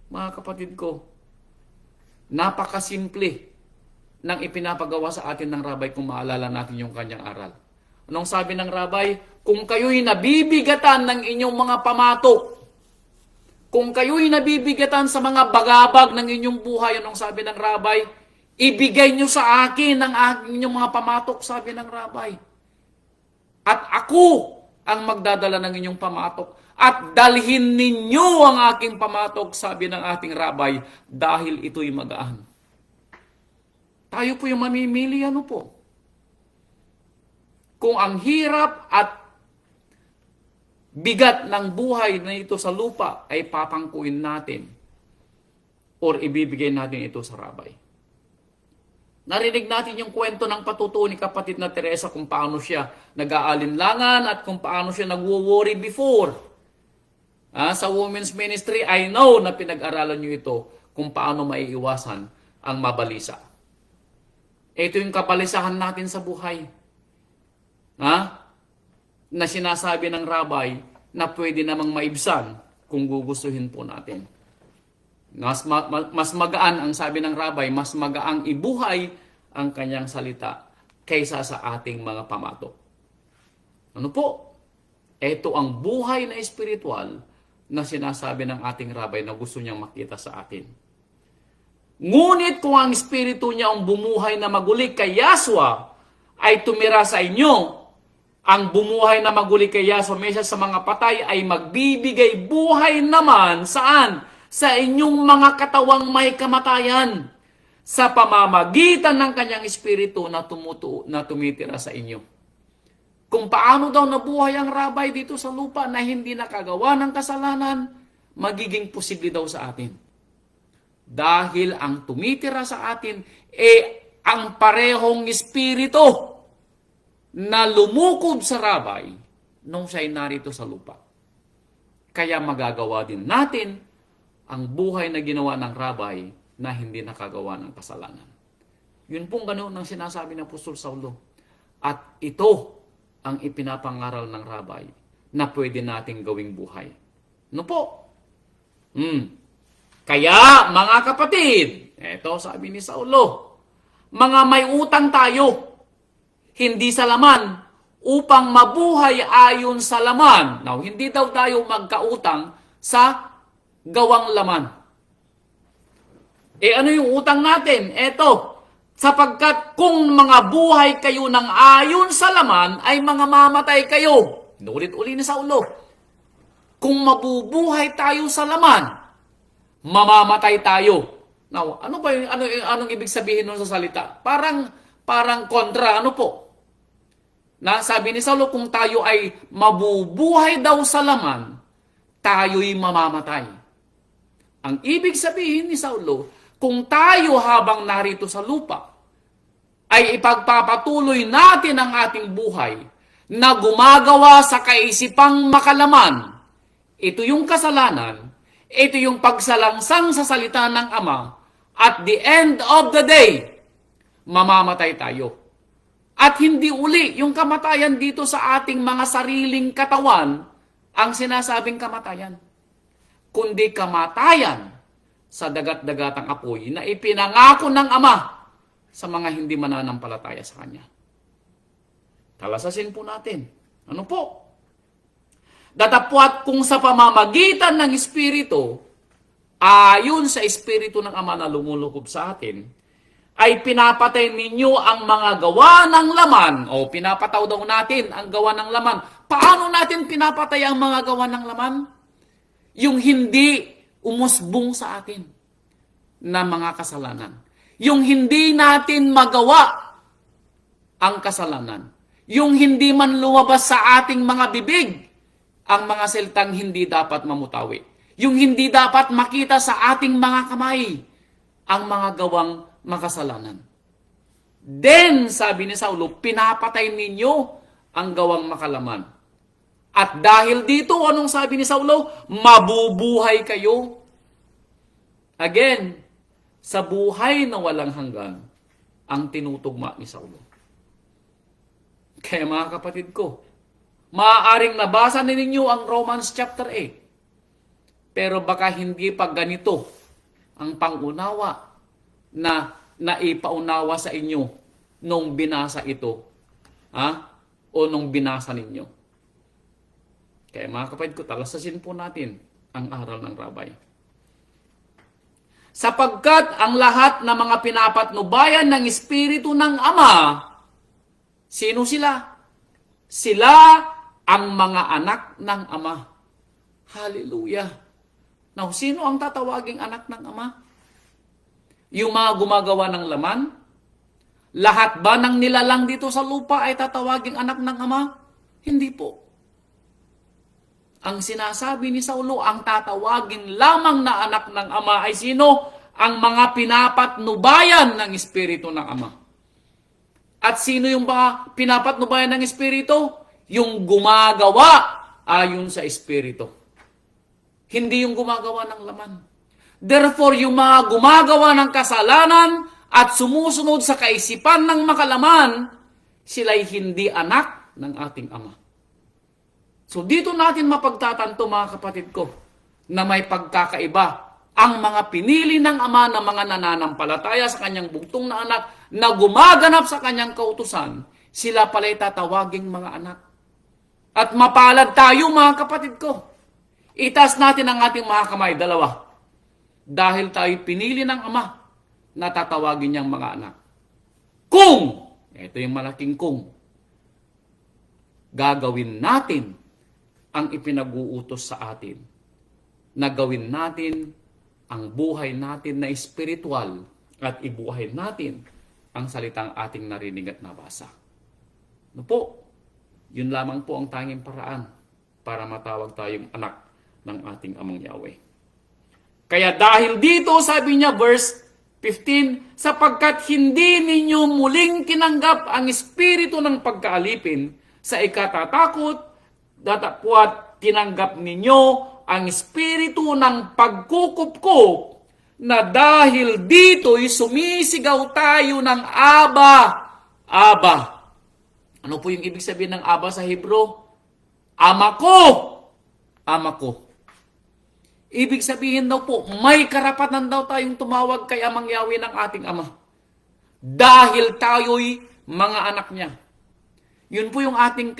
Mga kapatid ko, napakasimple ng ipinapagawa sa atin ng Rabay kung maalala natin yung kanyang aral. Anong sabi ng Rabay? Kung kayo'y nabibigatan ng inyong mga pamatok, kung kayo'y nabibigatan sa mga bagabag ng inyong buhay, anong sabi ng Rabay? Ibigay nyo sa akin ang inyong mga pamatok, sabi ng Rabay. At ako ang magdadala ng inyong pamatok. At dalhin ninyo ang aking pamatok, sabi ng ating Rabay, dahil ito'y magaan. Tayo po yung mamimili, ano po? Kung ang hirap at bigat ng buhay na ito sa lupa ay papangkuin natin or ibibigay natin ito sa Rabay. Narinig natin yung kwento ng patutuo ni kapatid na Teresa kung paano siya nag-aalinlangan at kung paano siya nag-worry before. Sa women's ministry, I know na pinag-aralan nyo ito kung paano maiiwasan ang mabalisa. Ito yung kabalisahan natin sa buhay. Ha? Na sinasabi ng rabbi na pwede namang maibsan kung gugustuhin po natin. Mas magaan, ang sabi ng rabbi, mas magaang ibuhay ang kanyang salita kaysa sa ating mga pamato. Ano po? Ito ang buhay na espiritual na sinasabi ng ating rabbi na gusto niyang makita sa atin. Ngunit kung ang espiritu niya ang bumuhay na maguli kay Yahshua ay tumira sa inyo, ang bumuhay na maguli kay Yahshua mesa sa mga patay ay magbibigay buhay naman saan? Sa inyong mga katawang may kamatayan sa pamamagitan ng kanyang espiritu na tumitira sa inyo. Kung paano daw nabuhay ang rabbi dito sa lupa na hindi nakagawa ng kasalanan, magiging posible daw sa atin. Dahil ang tumitira sa atin ang parehong espiritu na lumukob sa rabbi nung siya'y narito sa lupa. Kaya magagawa din natin ang buhay na ginawa ng rabbi na hindi nakagawa ng kasalanan. Yun pong ganoon ang sinasabi ng Apostol Saulo. At ito ang ipinapangaral ng rabbi na pwede nating gawing buhay. Ano po? Kaya, mga kapatid, eto sabi ni Saulo, mga may utang tayo, hindi sa laman, upang mabuhay ayon sa laman. Now, hindi daw tayo magkautang sa gawang laman. Ano yung utang natin? Eto, sapagkat kung mga buhay kayo ng ayon sa laman, ay mga mamatay kayo. Inulit-uli ni Saulo. Kung mabubuhay tayo sa laman, mamamatay tayo. Now, ano ba yung anong ibig sabihin nun sa salita? Parang kontra, ano po? Na sabi ni Saulo, kung tayo ay mabubuhay daw sa laman, tayo'y mamamatay. Ang ibig sabihin ni Saulo, kung tayo habang narito sa lupa, ay ipagpapatuloy natin ang ating buhay na gumagawa sa kaisipang makalaman, ito yung kasalanan, ito yung pagsalangsang sa salita ng Ama, at the end of the day, mamamatay tayo. At hindi uli yung kamatayan dito sa ating mga sariling katawan ang sinasabing kamatayan, kundi kamatayan sa dagat-dagatang apoy na ipinangako ng Ama sa mga hindi mananampalataya sa Kanya. Talasasin po natin. Ano po? Datapwat kung sa pamamagitan ng Espiritu, ayon sa Espiritu ng Ama na lumulukob sa atin, ay pinapatay ninyo ang mga gawa ng laman, o pinapataw daw natin ang gawa ng laman. Paano natin pinapatay ang mga gawa ng laman? Yung hindi umusbong sa atin na mga kasalanan. Yung hindi natin magawa ang kasalanan. Yung hindi man lumabas sa ating mga bibig ang mga salitang hindi dapat mamutawi. Yung hindi dapat makita sa ating mga kamay ang mga gawang makasalanan. Then, sabi ni Saulo, pinapatay ninyo ang gawang makalaman. At dahil dito, anong sabi ni Saulo? Mabubuhay kayo. Again, sa buhay na walang hanggan, ang tinutugma ni Saulo. Kaya mga kapatid ko, maaaring nabasa ninyo ang Romans chapter 8. Pero baka hindi pa ganito ang pangunawa na naipaunawa sa inyo nung binasa ito. O nung binasa ninyo. Kaya mga kapatid ko, talasasin po natin ang aral ng rabbi. Sapagkat ang lahat ng mga pinapatnubayan ng Espiritu ng Ama, sino sila? Sila ang mga anak ng Ama. Hallelujah. Now, sino ang tatawaging anak ng Ama? Yung mga gumagawa ng laman? Lahat ba ng nilalang dito sa lupa ay tatawaging anak ng Ama? Hindi po. Ang sinasabi ni Saulo, ang tatawagin lamang na anak ng Ama ay sino? Ang mga pinapatnubayan ng Espiritu ng Ama. At sino yung mga pinapatnubayan ng Espiritu? Yung gumagawa ayon sa Espiritu. Hindi yung gumagawa ng laman. Therefore, yung mga gumagawa ng kasalanan at sumusunod sa kaisipan ng makalaman, sila'y hindi anak ng ating Ama. So dito natin mapagtatanto mga kapatid ko, na may pagkakaiba ang mga pinili ng Ama na mga nananampalataya sa kanyang bugtong na anak na gumaganap sa kanyang kautusan, sila pala'y tatawaging mga anak. At mapalad tayo mga kapatid ko. Itaas natin ang ating mga kamay, dalawa. Dahil tayo pinili ng Ama na tatawagin niyang mga anak. Kung, ito yung malaking kung, gagawin natin ang ipinag-uutos sa atin, na gawin natin ang buhay natin na espiritual at ibuhay natin ang salitang ating narinig at nabasa. Ano po? Yun lamang po ang tanging paraan para matawag tayong anak ng ating Amang Yahweh. Kaya dahil dito, sabi niya, verse 15, sapagkat hindi ninyo muling tinanggap ang espiritu ng pagkaalipin sa ikatatakot, datapwat tinanggap ninyo ang espiritu ng pagkukupkup, na dahil dito'y sumisigaw tayo ng Aba, Aba. Ano po yung ibig sabihin ng Aba sa Hebro? Ama ko! Ama ko. Ibig sabihin daw po, may karapatan daw tayong tumawag kay Amang Yahweh ng ating Ama. Dahil tayo'y mga anak niya. Yun po yung ating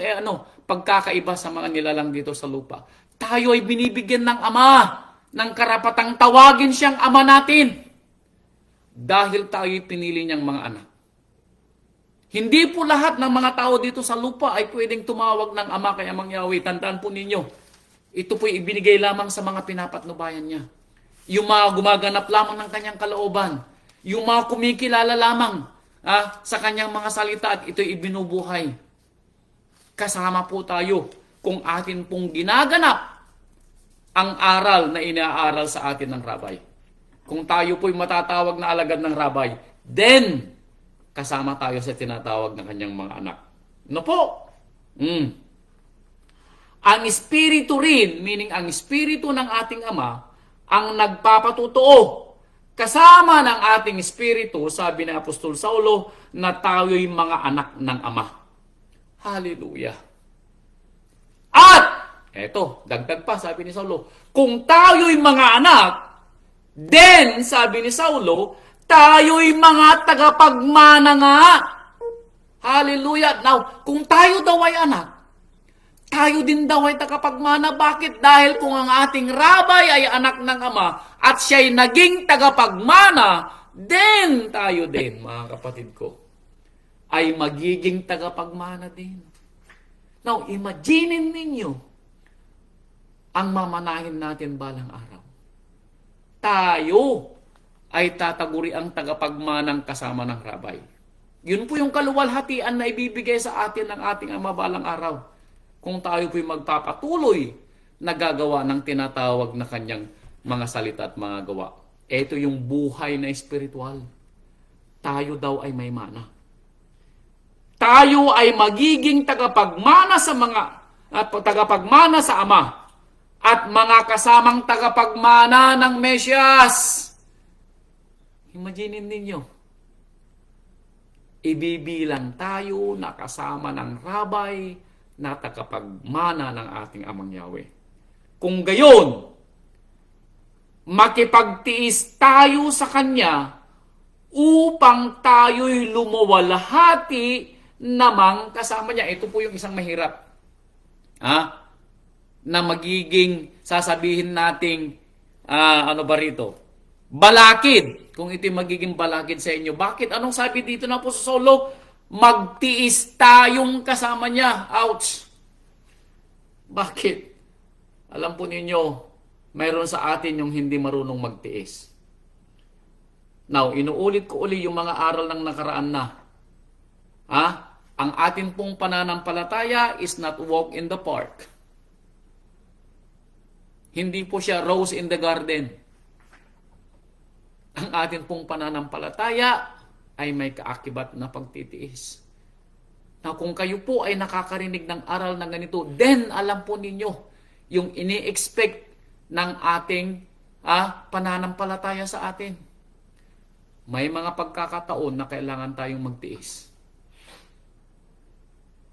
pagkakaiba sa mga nilalang dito sa lupa. Tayo ay binibigyan ng Ama ng karapatang tawagin siyang Ama natin. Dahil tayo'y pinili niyang mga anak. Hindi po lahat ng mga tao dito sa lupa ay pwedeng tumawag ng Ama kay Amang Yahweh. Tandaan po ninyo, ito po'y ibinigay lamang sa mga pinapatnubayan niya. Yung mga gumaganap lamang ng kanyang kalooban. Yung mga kumikilala lamang sa kanyang mga salita at ito'y ibinubuhay. Kasama po tayo kung atin pong ginaganap ang aral na inaaral sa atin ng Rabay. Kung tayo po'y matatawag na alagad ng Rabay, then kasama tayo sa tinatawag ng kanyang mga anak. Ano po? Ang espiritu rin, meaning ang espiritu ng ating Ama, ang nagpapatutuo. Kasama ng ating espiritu, sabi ng Apostol Saulo, na tayo'y mga anak ng Ama. Hallelujah. At, eto, dagdag pa, sabi ni Saulo, kung tayo'y mga anak, then, sabi ni Saulo, tayo'y mga tagapagmana nga. Hallelujah. Now, kung tayo daw ay anak, tayo din daw ay tagapagmana. Bakit? Dahil kung ang ating Rabay ay anak ng Ama at siya'y naging tagapagmana, then tayo din, mga kapatid ko, ay magiging tagapagmana din. Now, imagine ninyo ang mamanahin natin balang araw. Tayo ay tataguri ang tagapagmanang kasama ng Rabay. Yun po yung kaluwalhatian na ibibigay sa atin ng ating Ama balang araw. Kung tayo po'y magpapatuloy na gagawa ng tinatawag na kanyang mga salita at mga gawa. Ito yung buhay na espiritual. Tayo daw ay may mana. Tayo ay magiging tagapagmana sa Ama at mga kasamang tagapagmana ng Mesyas. Imagine ninyo, ibibilang tayo na kasama ng Rabay na tagapagmana ng ating Amang Yahweh. Kung gayon, makipagtiis tayo sa Kanya upang tayo'y lumawalhati namang kasama niya. Ito po yung isang mahirap. Na magiging, sasabihin nating, balakid. Kung ito'y magiging balakid sa inyo. Bakit? Anong sabi dito na po sa Saulo? Magtiis tayong kasama niya. Ouch! Bakit? Alam po ninyo, mayroon sa atin yung hindi marunong magtiis. Now, inuulit ko uli yung mga aral ng nakaraan na. Ang atin pong pananampalataya is not walk in the park. Hindi po siya rose in the garden. Ang atin pong pananampalataya ay may kaakibat na pagtitiis. Na kung kayo po ay nakakarinig ng aral na ganito, then alam po ninyo yung ini-expect ng ating pananampalataya sa atin. May mga pagkakataon na kailangan tayong magtiis.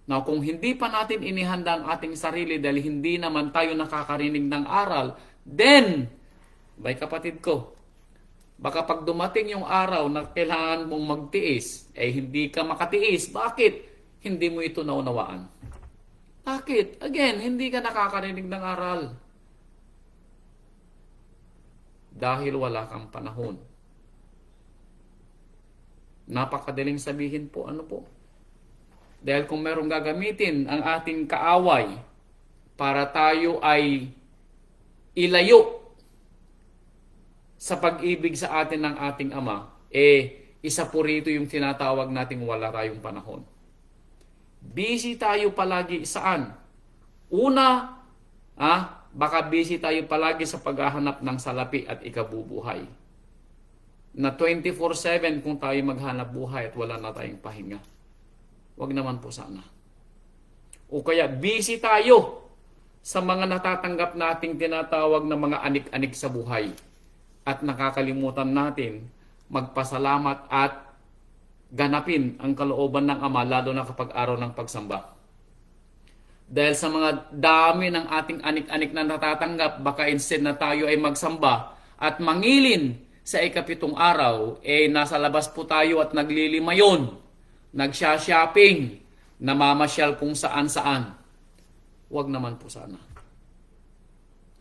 Now, kung hindi pa natin inihanda ang ating sarili dahil hindi naman tayo nakakarinig ng aral, then, bay kapatid ko, baka pag dumating yung araw na kailangan mong magtiis, hindi ka makatiis. Bakit? Hindi mo ito naunawaan. Bakit? Again, hindi ka nakakarinig ng aral. Dahil wala kang panahon. Napakadaling sabihin po, ano po? Dahil kung merong gagamitin ang ating kaaway para tayo ay ilayo sa pag-ibig sa atin ng ating Ama, isa po rito yung tinatawag nating wala tayong panahon. Busy tayo palagi saan? Una, baka busy tayo palagi sa paghahanap ng salapi at ikabubuhay. Na 24/7 kung tayo maghanap buhay at wala na tayong pahinga. Wag naman po sana. O kaya busy tayo sa mga natatanggap nating tinatawag na mga anik-anik sa buhay. At nakakalimutan natin magpasalamat at ganapin ang kalooban ng Ama lalo na kapag araw ng pagsamba. Dahil sa mga dami ng ating anik-anik na natatanggap, baka instead na tayo ay magsamba at mangilin sa ikapitong araw, nasa labas po tayo at naglilimayon, nagsha-shopping, namamasyal kung saan-saan. Huwag naman po sana.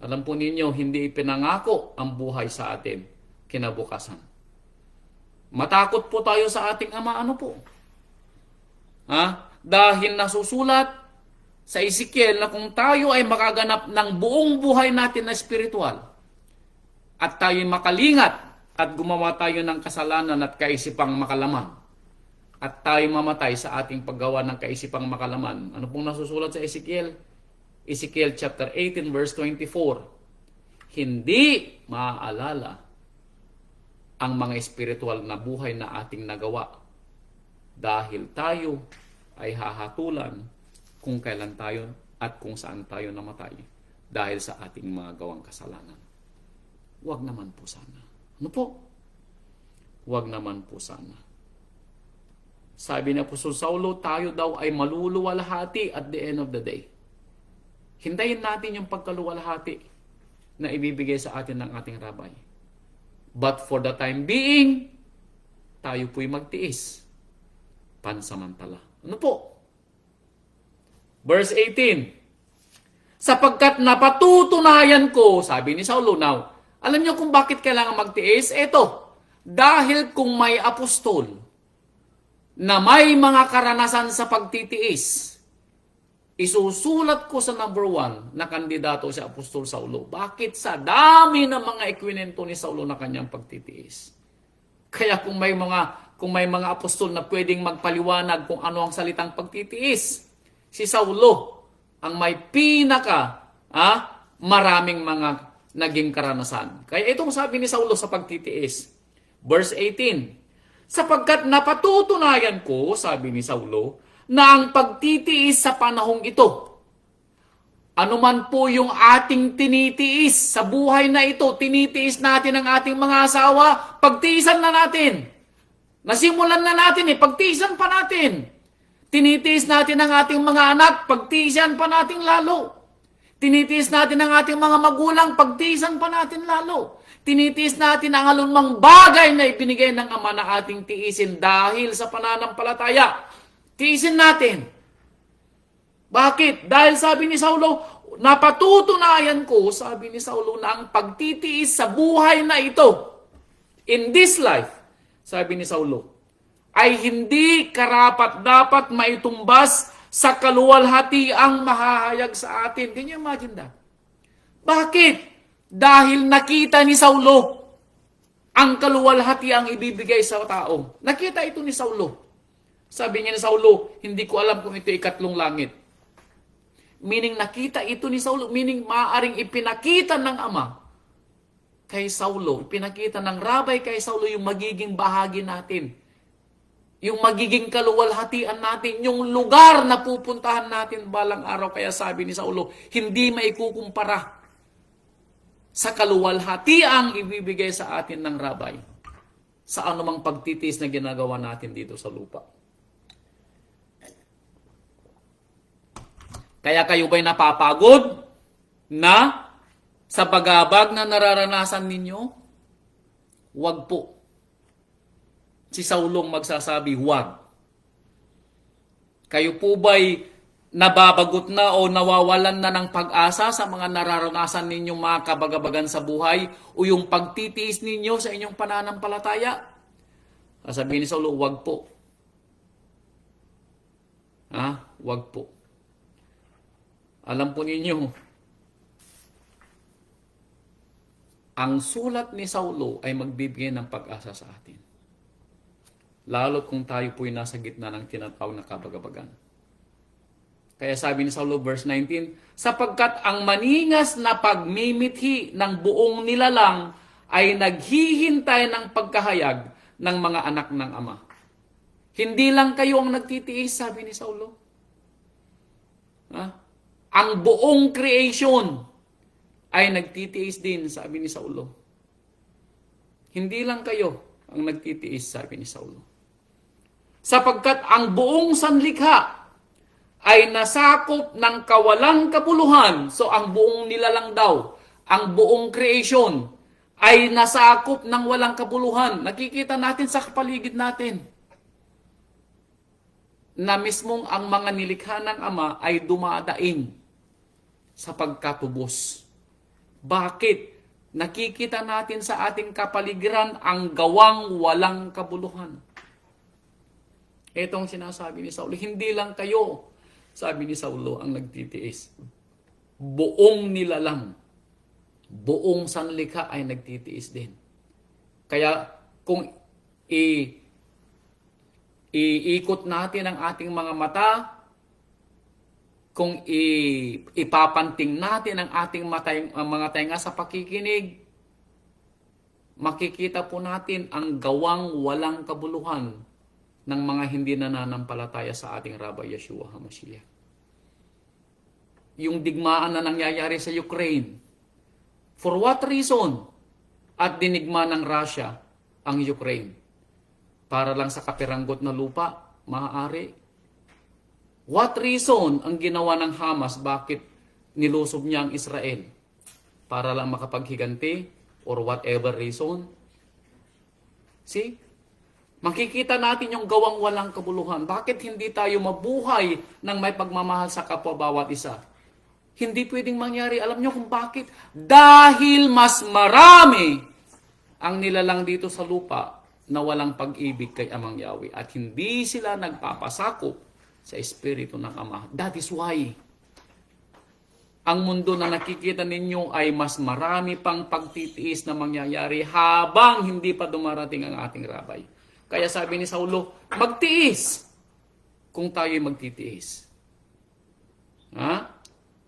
Alam po ninyo, hindi ipinangako ang buhay sa atin kinabukasan. Matakot po tayo sa ating Ama, ano po? Dahil nasusulat sa Ezekiel na kung tayo ay makaganap ng buong buhay natin na spiritual at tayo makalingat at gumawa tayo ng kasalanan at kaisipang makalaman at tayo mamatay sa ating paggawa ng kaisipang makalaman. Ano pong nasusulat sa Ezekiel? Ezekiel chapter 18 verse 24. Hindi maaalala ang mga espiritual na buhay na ating nagawa dahil tayo ay hahatulan kung kailan tayo at kung saan tayo namatay dahil sa ating mga gawang kasalanan. Huwag naman po sana. Ano po? Huwag naman po sana. Sabi ni Apostol Saulo, tayo daw ay maluluwalhati at the end of the day. Hintayin natin yung pagkaluwalhati na ibibigay sa atin ng ating Rabay. But for the time being, tayo po'y magtiis. Pansamantala. Ano po? Verse 18. Sapagkat napatutunayan ko, sabi ni Saulo, now, alam niyo kung bakit kailangan magtiis? Eto, dahil kung may apostol na may mga karanasan sa pagtitiis, isusulat ko sa number 1 na kandidato si Apostol Saulo. Bakit? Sa dami ng mga ikwinento ni Saulo na kanyang pagtitiis. Kaya kung may mga apostol na pwedeng magpaliwanag kung ano ang salitang pagtitiis, si Saulo ang may maraming mga naging karanasan. Kaya itong sabi ni Saulo sa pagtitiis. Verse 18. Sapagkat napatutunayan ko, sabi ni Saulo, na ang pagtitiis sa panahong ito, anuman po yung ating tinitiis sa buhay na ito, tinitiis natin ang ating mga asawa, pagtiisan na natin. Nasimulan na natin pagtiisan pa natin. Tinitiis natin ang ating mga anak, pagtiisan pa natin lalo. Tinitiis natin ang ating mga magulang, pagtiisan pa natin lalo. Tinitiis natin ang alunmang bagay na ibinigay ng Ama na ating tiisin dahil sa pananampalataya. Tiisin natin. Bakit? Dahil sabi ni Saulo, napatutunayan ko, sabi ni Saulo, na ang pagtitiis sa buhay na ito, in this life, sabi ni Saulo, ay hindi karapat-dapat maitumbas sa kaluwalhatiang mahahayag sa atin. Can you imagine that? Bakit? Dahil nakita ni Saulo ang kaluwalhatiang ibibigay sa tao. Nakita ito ni Saulo. Sabi niya ni Saulo, hindi ko alam kung ito ikatlong langit. Meaning nakita ito ni Saulo, meaning maaaring ipinakita ng Ama kay Saulo, ipinakita ng Rabay kay Saulo yung magiging bahagi natin. Yung magiging kaluwalhatian natin, yung lugar na pupuntahan natin balang araw. Kaya sabi ni Saulo, hindi maikukumpara sa kaluwalhatiang ibibigay sa atin ng Rabay. sa anumang pagtitiis na ginagawa natin dito sa lupa. Kaya kayo ba'y napapagod na sa bagabag na nararanasan ninyo? Huwag po. Si Saulong magsasabi, huwag. Kayo po ba'y nababagot na o nawawalan na ng pag-asa sa mga nararanasan ninyong mga kabagabagan sa buhay o yung pagtitiis ninyo sa inyong pananampalataya? Sabihin ni Saulo, huwag po. Huwag po. Alam po ninyo, ang sulat ni Saulo ay magbibigay ng pag-asa sa atin. Lalo kung tayo po'y nasa gitna ng tinatawag na kabagabagan. Kaya sabi ni Saulo, verse 19, sapagkat ang maningas na pagmimithi ng buong nilalang ay naghihintay ng pagkahayag ng mga anak ng Ama. Hindi lang kayo ang nagtitiis, sabi ni Saulo. Ang buong creation ay nagtitiis din, sabi ni Saulo. Hindi lang kayo ang nagtitiis, sabi ni Saulo. Sapagkat ang buong sanlikha ay nasakop ng kawalang kabuluhan. So ang buong nilalang daw, ang buong creation ay nasakop ng walang kabuluhan. Nakikita natin sa paligid natin na mismong ang mga nilikha ng Ama ay dumadaing sa pagkatubos. Bakit? Nakikita natin sa ating kapaligiran ang gawang walang kabuluhan. Itong sinasabi ni Saulo, hindi lang kayo, sabi ni Saulo, ang nagtitiis. Buong nilalang, buong sanlikha ay nagtitiis din. Kaya kung iikot natin ang ating mga mata, kung ipapanting natin ang ating mga tenga sa pakikinig, makikita po natin ang gawang walang kabuluhan ng mga hindi nananampalataya sa ating Rabbi Yeshua HaMashiach. Yung digmaan na nangyayari sa Ukraine, for what reason? At dinigma ng Russia ang Ukraine. Para lang sa kapiranggot na lupa, maaari. What reason ang ginawa ng Hamas? Bakit nilusob niya ang Israel? Para lang makapaghiganti? Or whatever reason? See? Makikita natin yung gawang walang kabuluhan. Bakit hindi tayo mabuhay ng may pagmamahal sa kapwa bawat isa? Hindi pwedeng mangyari. Alam nyo kung bakit? Dahil mas marami ang nilalang dito sa lupa na walang pag-ibig kay Amang Yahweh at hindi sila nagpapasakop sa Espiritu ng Ama. That is why ang mundo na nakikita ninyo ay mas marami pang pagtitiis na mangyayari habang hindi pa dumarating ang ating Rabay. Kaya sabi ni Saulo, magtiis kung tayo'y magtitiis.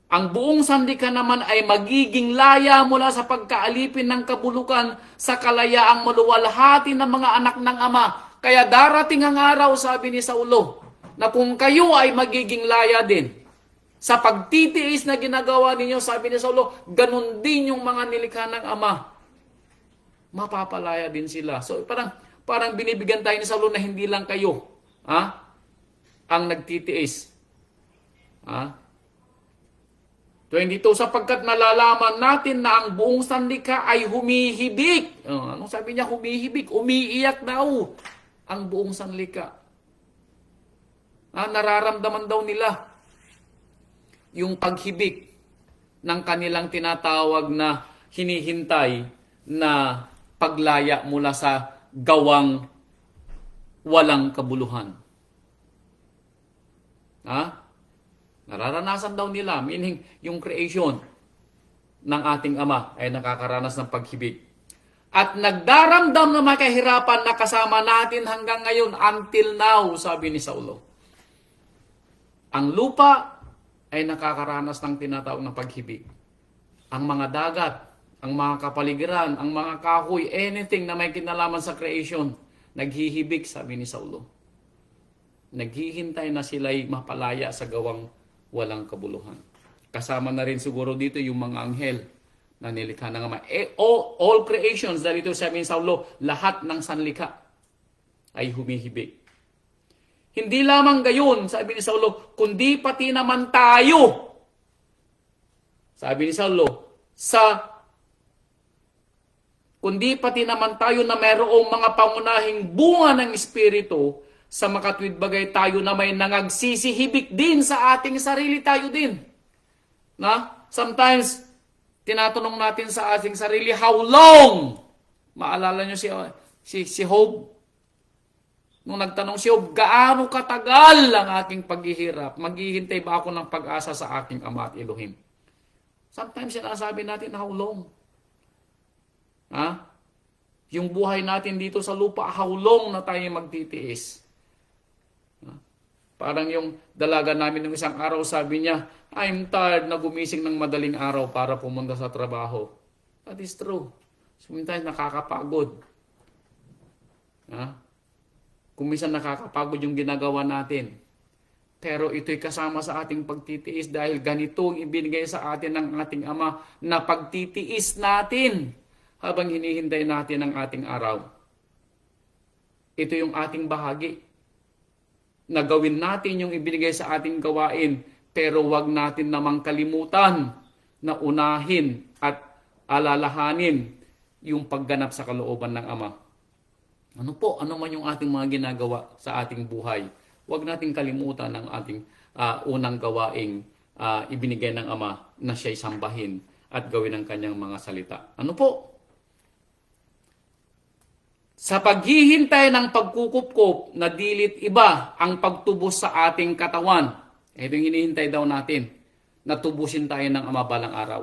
Ang buong sandika naman ay magiging laya mula sa pagkaalipin ng kabulukan sa kalayaang maluwalhati ng mga anak ng Ama. Kaya darating ang araw, sabi ni Saulo, na kung kayo ay magiging laya din sa pagtitiis na ginagawa ninyo, sabi ni Saulo, ganun din yung mga nilikha ng Ama. Mapapalaya din sila. So parang binibigyan tayo ni Saulo na hindi lang kayo ang nagtitiis. 22, sapagkat nalalaman natin na ang buong sanlikha ay humihibik. Anong sabi niya? Humihibik. Umiiyak daw ang buong sanlikha. Nararamdaman daw nila yung paghibik ng kanilang tinatawag na hinihintay na paglaya mula sa gawang walang kabuluhan. Nararanasan daw nila, meaning yung creation ng ating Ama ay nakakaranas ng paghibig. At nagdaramdam na mga kahirapan na kasama natin hanggang ngayon, until now, sabi ni Saulo. Ang lupa ay nakakaranas ng tinatawag na paghibig. Ang mga dagat, ang mga kapaligiran, ang mga kahoy, anything na may kinalaman sa creation, naghihibig, sabi ni Saulo. Naghihintay na sila'y mapalaya sa gawang walang kabuluhan. Kasama na rin siguro dito yung mga anghel na nilikha ng Ama. All creations, dahil ito sabi ni Saulo, lahat ng sanlikha ay humihibig. Hindi lamang gayon, sabi ni Saulo, kundi pati naman tayo. Sabi ni Saulo, kundi pati naman tayo na mayroong mga pangunahing bunga ng Espiritu, sa makatwid bagay tayo na may nangagsisihibik din sa ating sarili, tayo din. Sometimes, tinatanong natin sa ating sarili, how long? Maalala nyo si Job? Nung nagtanong si Job, gaano katagal ang aking paghihirap? Maghihintay ba ako ng pag-asa sa aking Ama at Elohim? Sometimes sinasabi natin, how long? Yung buhay natin dito sa lupa, how long na tayo magtitiis? Parang yung dalaga namin ng isang araw, sabi niya, I'm tired na gumising ng madaling araw para pumunta sa trabaho. That is true. Sometimes nakakapagod. Kung minsan nakakapagod yung ginagawa natin. Pero ito'y kasama sa ating pagtitiis dahil ganito ang ibinigay sa atin ng ating Ama na pagtitiis natin habang hinihintay natin ang ating araw. Ito yung ating bahagi. Na gawin natin yung ibinigay sa ating gawain, pero wag natin namang kalimutan na unahin at alalahanin yung pagganap sa kalooban ng Ama. Ano man yung ating mga ginagawa sa ating buhay, wag nating kalimutan ang ating unang gawaing ibinigay ng Ama na siya'y sambahin at gawin ang kanyang mga salita. Sa paghihintay ng pagkukupkop na dilit iba ang pagtubos sa ating katawan. Ito yung hinihintay daw natin, na tubusin tayo ng Ama balang araw.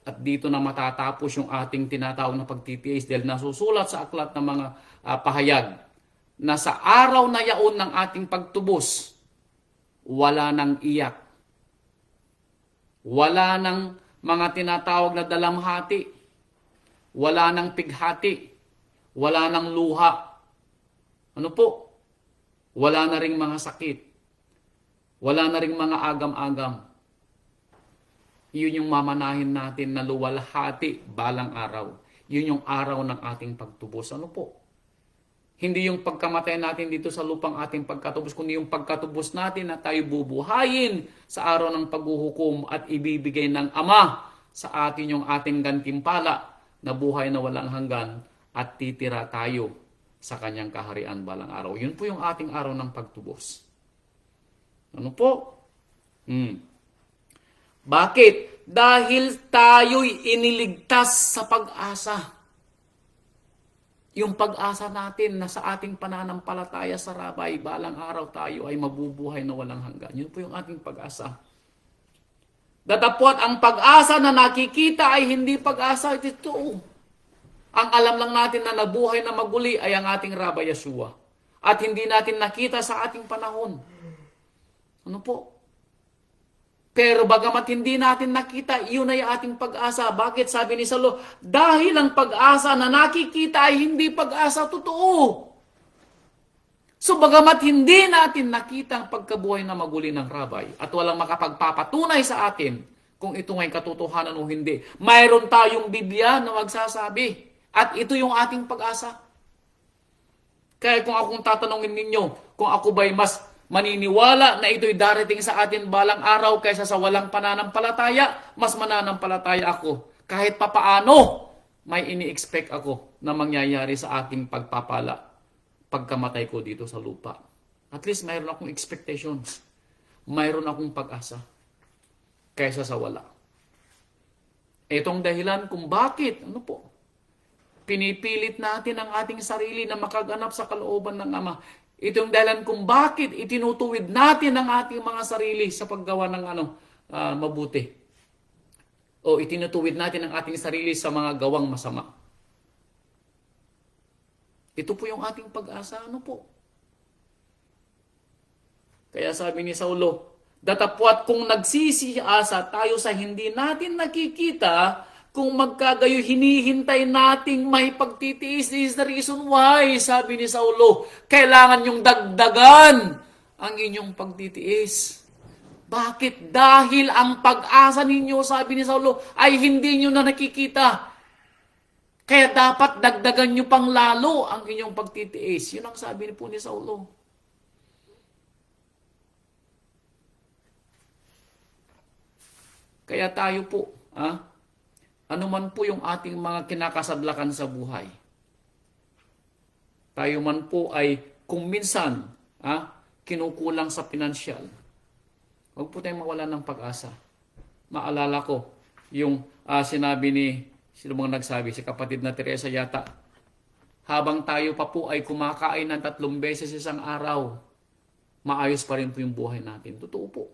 At dito na matatapos yung ating tinatawag na pagtitiis dahil nasusulat sa aklat ng mga pahayag na sa araw na yaon ng ating pagtubos, wala nang iyak. Wala nang mga tinatawag na dalamhati. Wala nang pighati. Wala nang luha. Wala na ring mga sakit. Wala na ring mga agam-agam. Yun yung mamanahin natin na luwalhati balang araw. Yun yung araw ng ating pagtubos. Hindi yung pagkamatay natin dito sa lupang ating pagkatubos, kundi yung pagkatubos natin na tayo bubuhayin sa araw ng paghuhukom at ibibigay ng Ama sa atin yung ating gantimpala na buhay na walang hanggan at titira tayo sa kanyang kaharian balang araw. Yun po yung ating araw ng pagtubos. Bakit? Dahil tayo'y iniligtas sa pag-asa. Yung pag-asa natin na sa ating pananampalataya sa Rabay, balang araw tayo ay mabubuhay na walang hanggan. Yun po yung ating pag-asa. Datapwat ang pag-asa na nakikita ay hindi pag-asa. Ito. Ang alam lang natin na nabuhay na maguli ay ang ating Rabay Yeshua. At hindi natin nakita sa ating panahon. Pero bagamat hindi natin nakita, yun ay ating pag-asa. Bakit? Sabi ni Saulo, dahil ang pag-asa na nakikita ay hindi pag-asa totoo. So bagamat hindi natin nakita ang pagkabuhay na maguli ng Rabay at walang makapagpapatunay sa atin kung ito nga'y katotohanan o hindi, mayroon tayong Biblia na magsasabi. At ito yung ating pag-asa. Kaya kung akong tatanungin ninyo, kung ako ba'y mas maniniwala na ito'y darating sa atin balang araw kaysa sa walang pananampalataya, mas mananampalataya ako. Kahit papaano, may ini-expect ako na mangyayari sa aking pagpapala pagkamatay ko dito sa lupa. At least mayroon akong expectations. Mayroon akong pag-asa kaysa sa wala. Itong dahilan kung bakit, pinipilit natin ang ating sarili na makaganap sa kalooban ng Ama. Itong dahilan kung bakit itinutuwid natin ang ating mga sarili sa paggawa ng mabuti. O itinutuwid natin ang ating sarili sa mga gawang masama. Ito po yung ating pag-asa. Kaya sabi ni Saulo, datapwat kung nagsisiasa tayo sa hindi natin nakikita, kung magkagayo hinihintay nating may pagtitiis, this is the reason why, sabi ni Saulo, kailangan yung dagdagan ang inyong pagtitiis. Bakit? Dahil ang pag-asa ninyo, sabi ni Saulo, ay hindi nyo na nakikita. Kaya dapat dagdagan nyo pang lalo ang inyong pagtitiis. Yun ang sabi po ni Saulo. Kaya tayo po, ano man po yung ating mga kinakasadlakan sa buhay, tayo man po ay kung minsan kinukulang sa pinansyal, huwag po tayong mawala ng pag-asa. Maalala ko yung sinabi ni, sino bang nagsabi? Si kapatid na Teresa yata. Habang tayo pa po ay kumakain ng 3 beses isang araw, maayos pa rin po yung buhay natin. Totoo po.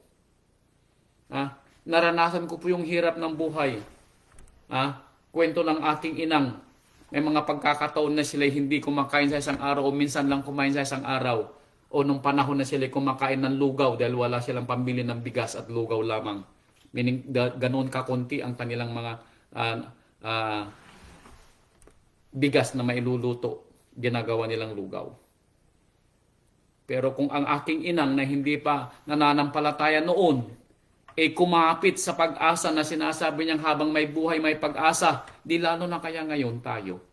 Naranasan ko po yung hirap ng buhay. Kwento ng aking inang. May mga pagkakataon na sila hindi kumakain sa isang araw o minsan lang kumain sa isang araw. O nung panahon na sila kumakain ng lugaw dahil wala silang pambili ng bigas at lugaw lamang. Meaning ganoon kakunti ang kanilang mga bigas na mailuluto. Ginagawa nilang lugaw. Pero kung ang aking inang na hindi pa nananampalataya noon, kumapit sa pag-asa na sinasabi niyang habang may buhay, may pag-asa, di lalo na kaya ngayon tayo,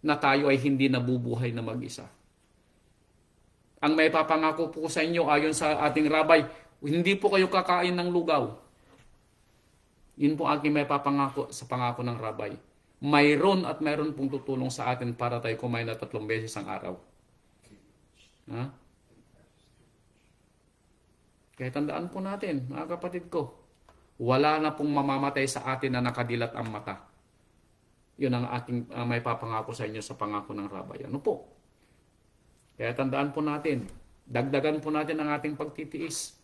na tayo ay hindi nabubuhay na mag-isa. Ang may papangako po sa inyo, ayon sa ating rabay, hindi po kayo kakain ng lugaw. Yun po aking may papangako sa pangako ng rabay. Mayroon at mayroon pong tutulong sa atin para tayo kumain na 3 beses ang araw. Kaya tandaan po natin, mga kapatid ko, wala na pong mamamatay sa atin na nakadilat ang mata. Yun ang aking may papangako sa inyo sa pangako ng rabay. Ano po? Kaya tandaan po natin, dagdagan po natin ang ating pagtitiis.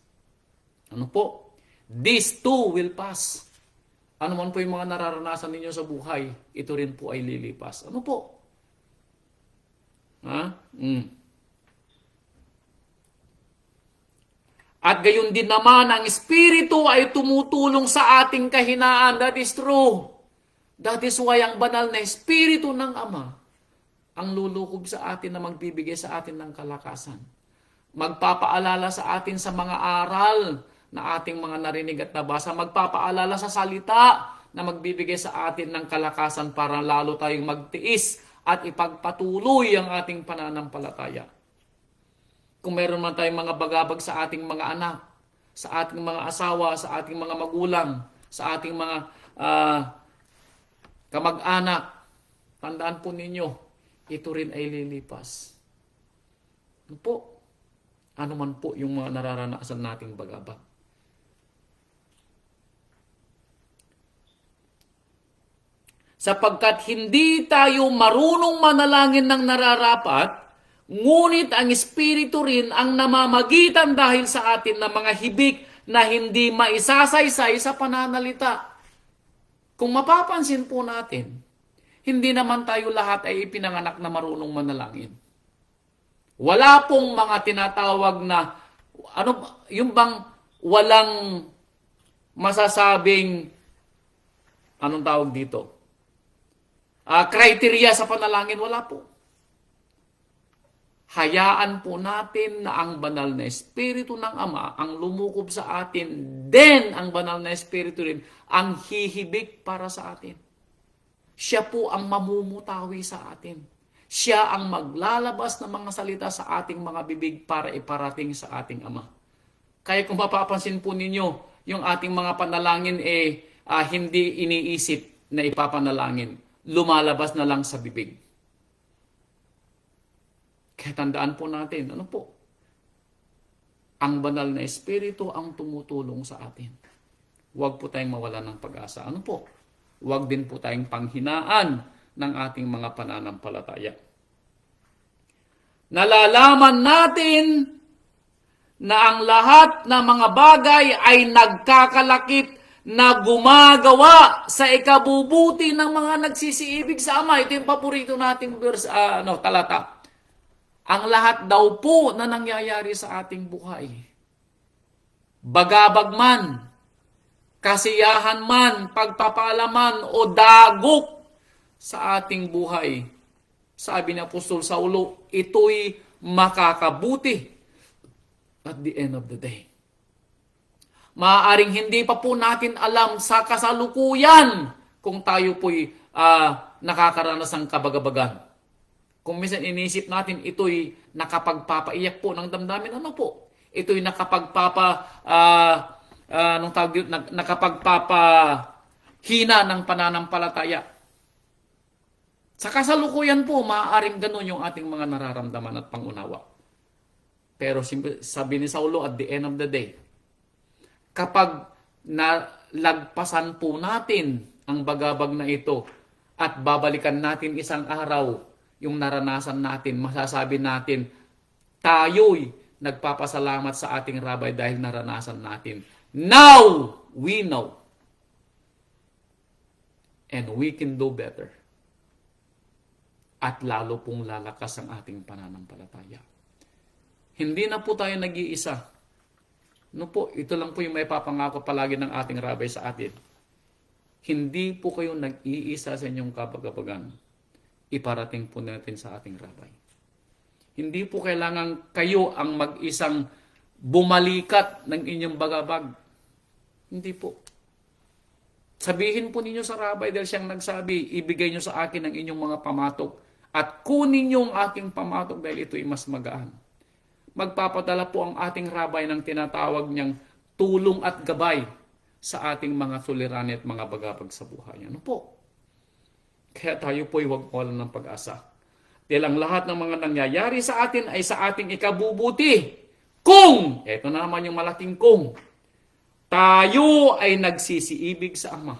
Ano po? This too will pass. Ano man po yung mga nararanasan ninyo sa buhay, ito rin po ay lilipas. Ano po? At gayon din naman, ang Espiritu ay tumutulong sa ating kahinaan. That is true. That is why ang banal na Espiritu ng Ama ang lulukob sa atin na magbibigay sa atin ng kalakasan. Magpapaalala sa atin sa mga aral na ating mga narinig at nabasa. Magpapaalala sa salita na magbibigay sa atin ng kalakasan para lalo tayong magtiis at ipagpatuloy ang ating pananampalataya. Kung meron man tayong mga bagabag sa ating mga anak, sa ating mga asawa, sa ating mga magulang, sa ating mga kamag-anak, tandaan po ninyo, ito rin ay lilipas. Ano po? Ano man po yung mga nararanasan nating bagabag. Sapagkat hindi tayo marunong manalangin ng nararapat, ngunit ang Espiritu rin ang namamagitan dahil sa atin ng mga hibik na hindi maisasaysay sa pananalita. Kung mapapansin po natin, hindi naman tayo lahat ay ipinanganak na marunong manalangin. Wala pong mga tinatawag na, yung bang walang masasabing, anong tawag dito? Criteria sa panalangin, wala po. Hayaan po natin na ang banal na Espiritu ng Ama ang lumukob sa atin. Then, ang banal na Espiritu rin ang hihibik para sa atin. Siya po ang mamumutawi sa atin. Siya ang maglalabas ng mga salita sa ating mga bibig para iparating sa ating Ama. Kaya kung mapapansin po ninyo, yung ating mga panalangin hindi iniisip na ipapanalangin. Lumalabas na lang sa bibig. Kaya tandaan po natin, ano po? Ang banal na Espiritu ang tumutulong sa atin. Huwag po tayong mawala ng pag-asa. Ano po? Huwag din po tayong panghinaan ng ating mga pananampalataya. Nalalaman natin na ang lahat ng mga bagay ay nagkakalakip na gumagawa sa ikabubuti ng mga nagsisiibig sa Ama. Ito yung paborito nating verse, talata. Ang lahat daw po na nangyayari sa ating buhay, bagabag man, kasiyahan man, pagpapalaman o dagok sa ating buhay, sabi ni Apostol Saulo, ito'y makakabuti at the end of the day. Maaaring hindi pa po natin alam sa kasalukuyan kung tayo po'y nakakaranas ng kabagabagan. Kung minsan inisip natin ito'y nakapagpapaiyak po ng damdamin, ano po? Ito'y nakapagpapahina ng pananampalataya. Sa kasalukuyan po, maaaring ganun yung ating mga nararamdaman at pangunawa. Pero sabi ni Saulo, at the end of the day, kapag nalagpasan po natin ang bagabag na ito at babalikan natin isang araw yung naranasan natin, masasabi natin, tayo'y nagpapasalamat sa ating Rabay dahil naranasan natin. Now, we know. And we can do better. At lalo pong lalakas ang ating pananampalataya. Hindi na po tayo nag-iisa. No po, ito lang po yung may papangako palagi ng ating Rabay sa atin. Hindi po kayo nag-iisa sa inyong kabagabagan. Iparating po natin sa ating Rabay. Hindi po kailangan kayo ang mag-isang bumalikat ng inyong bagabag. Hindi po. Sabihin po ninyo sa Rabay dahil siyang nagsabi, ibigay nyo sa akin ang inyong mga pamatok at kunin nyo ang aking pamatok dahil ito'y mas magaan. Magpapadala po ang ating Rabay ng tinatawag niyang tulong at gabay sa ating mga suliranin at mga bagabag sa buhay. Ano po? Kaya tayo po'y huwag walan ng pag-asa. Dahil ang lahat ng mga nangyayari sa atin ay sa ating ikabubuti. Kung, eto na naman yung malaking kung, tayo ay nagsisiibig sa Ama.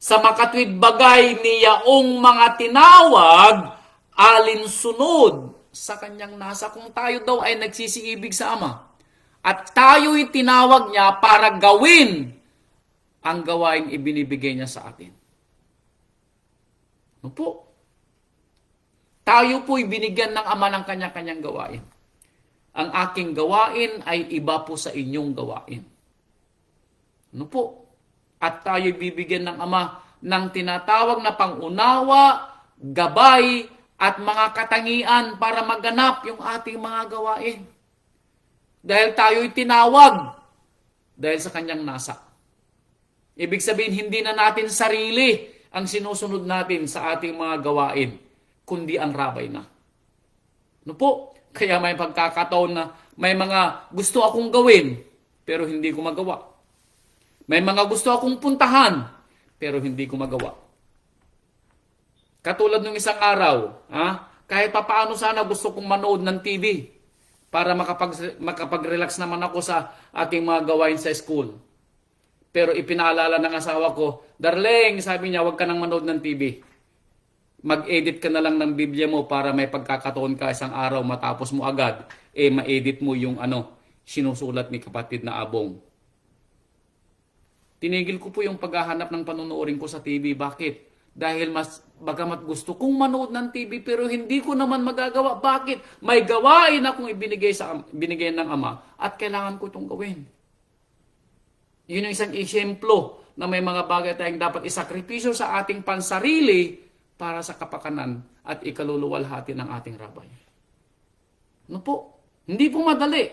Sa makatwid bagay niyaong mga tinawag, alinsunod sa kanyang nasa. Kung tayo daw ay nagsisiibig sa Ama, at tayo'y tinawag niya para gawin ang gawaing ibinibigay niya sa atin. Ano po? Tayo po'y binigyan ng Ama ng kanya-kanyang gawain. Ang aking gawain ay iba po sa inyong gawain. Ano po? At tayo'y bibigyan ng Ama ng tinatawag na pangunawa, gabay, at mga katangian para maganap yung ating mga gawain. Dahil tayo'y tinawag dahil sa kanyang nasa. Ibig sabihin, hindi na natin sarili ang sinusunod natin sa ating mga gawain, kundi ang Rabay na. Ano po? Kaya may pagkakataon na may mga gusto akong gawin, pero hindi ko magawa. May mga gusto akong puntahan, pero hindi ko magawa. Katulad ng isang araw, kahit papaano sana gusto kong manood ng TV para makapag-relax naman ako sa aking mga gawain sa school. Pero ipinaalala ng asawa ko, Darling, sabi niya, huwag ka nang manood ng TV. Mag-edit ka na lang ng Biblia mo para may pagkakataon ka isang araw matapos mo agad, ma-edit mo yung sinusulat ni kapatid na Abong. Tinigil ko po yung paghahanap ng panunuorin ko sa TV. Bakit? Dahil bagamat gusto kong manood ng TV pero hindi ko naman magagawa. Bakit? May gawain akong binigay ng Ama at kailangan ko itong gawin. Yun yung isang eksemplo na may mga bagay tayong dapat isakripisyo sa ating pansarili para sa kapakanan at ikaluluwalhati ng ating Rabay. Ano po? Hindi po madali.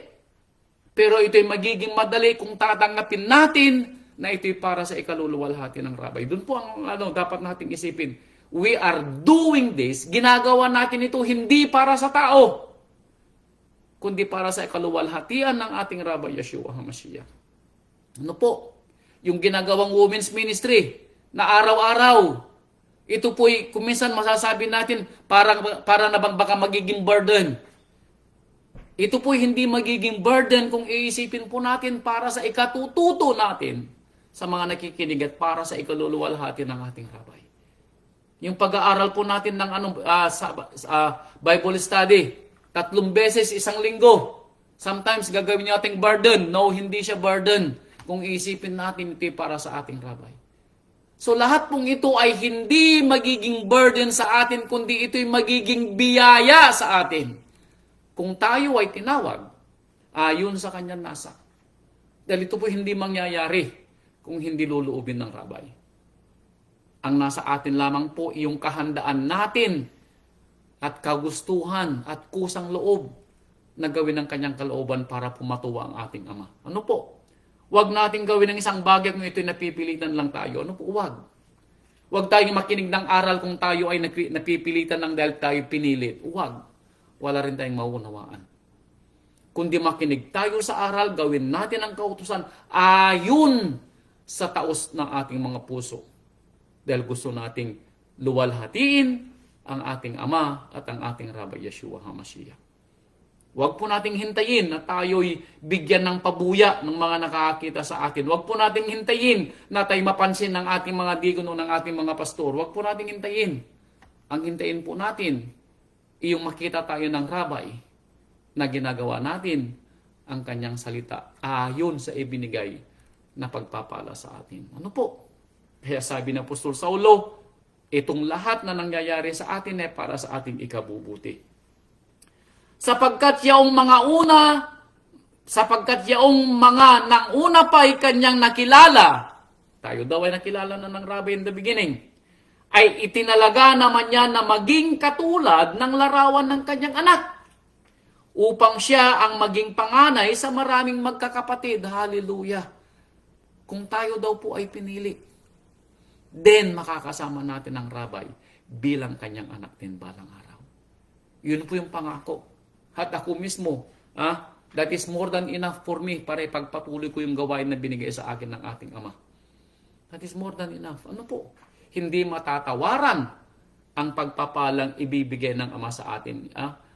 Pero ito'y magiging madali kung tatanggapin natin na ito'y para sa ikaluluwalhati ng Rabay. Doon po ang dapat nating isipin. We are doing this, ginagawa natin ito hindi para sa tao, kundi para sa ikaluwalhatian ng ating Rabay Yeshua HaMashiach. Ano po? Yung ginagawang women's ministry na araw-araw, ito po'y kuminsan masasabi natin para na bang baka magiging burden. Ito po'y hindi magiging burden kung iisipin po natin para sa ikatututo natin sa mga nakikinig at para sa ikaluluwalhati ng ating Rabay. Yung pag-aaral po natin ng Bible study, 3 beses isang linggo. Sometimes gagawin nating burden. No, hindi siya burden. Kung iisipin natin ito para sa ating Rabay. So lahat pong ito ay hindi magiging burden sa atin, kundi ito'y magiging biyaya sa atin. Kung tayo ay tinawag, ayon sa kanyang nasa. Dahil ito po hindi mangyayari kung hindi luluubin ng Rabay. Ang nasa atin lamang po yung kahandaan natin at kagustuhan at kusang loob na gawin ang kanyang kalooban para pumatuwa ang ating Ama. Ano po? Huwag natin gawin ng isang bagay kung ito'y napipilitan lang tayo. Ano po? Huwag. Huwag tayong makinig ng aral kung tayo ay napipilitan lang dahil tayo pinilit. Huwag. Wala rin tayong mauunawaan. Kundi makinig tayo sa aral, gawin natin ang kautusan ayon sa taos ng ating mga puso. Dahil gusto nating luwalhatiin ang ating Ama at ang ating Rabbi Yeshua HaMashiach. Huwag po nating hintayin na tayo'y bigyan ng pabuya ng mga nakakita sa atin. Huwag po nating hintayin na tayo mapansin ng ating mga digon o ng ating mga pastor. Huwag po nating hintayin. Ang hintayin po natin, iyong makita tayo ng rabbi na ginagawa natin ang kanyang salita ayon sa ibinigay na pagpapala sa atin. Ano po? Kaya sabi ng Apostol Saulo, itong lahat na nangyayari sa atin ay para sa ating ikabubuti. Sapagkat yaong mga nang una pa ay kanyang nakilala, tayo daw ay nakilala na ng Rabbi in the beginning, ay itinalaga naman niya na maging katulad ng larawan ng kanyang anak, upang siya ang maging panganay sa maraming magkakapatid. Hallelujah! Kung tayo daw po ay pinili, then makakasama natin ang Rabbi bilang kanyang anak din balang araw. Yun po yung pangako. At ako mismo, that is more than enough for me para ipagpatuloy ko yung gawain na binigay sa akin ng ating Ama. That is more than enough. Ano po? Hindi matatawaran ang pagpapalang ibibigay ng Ama sa atin.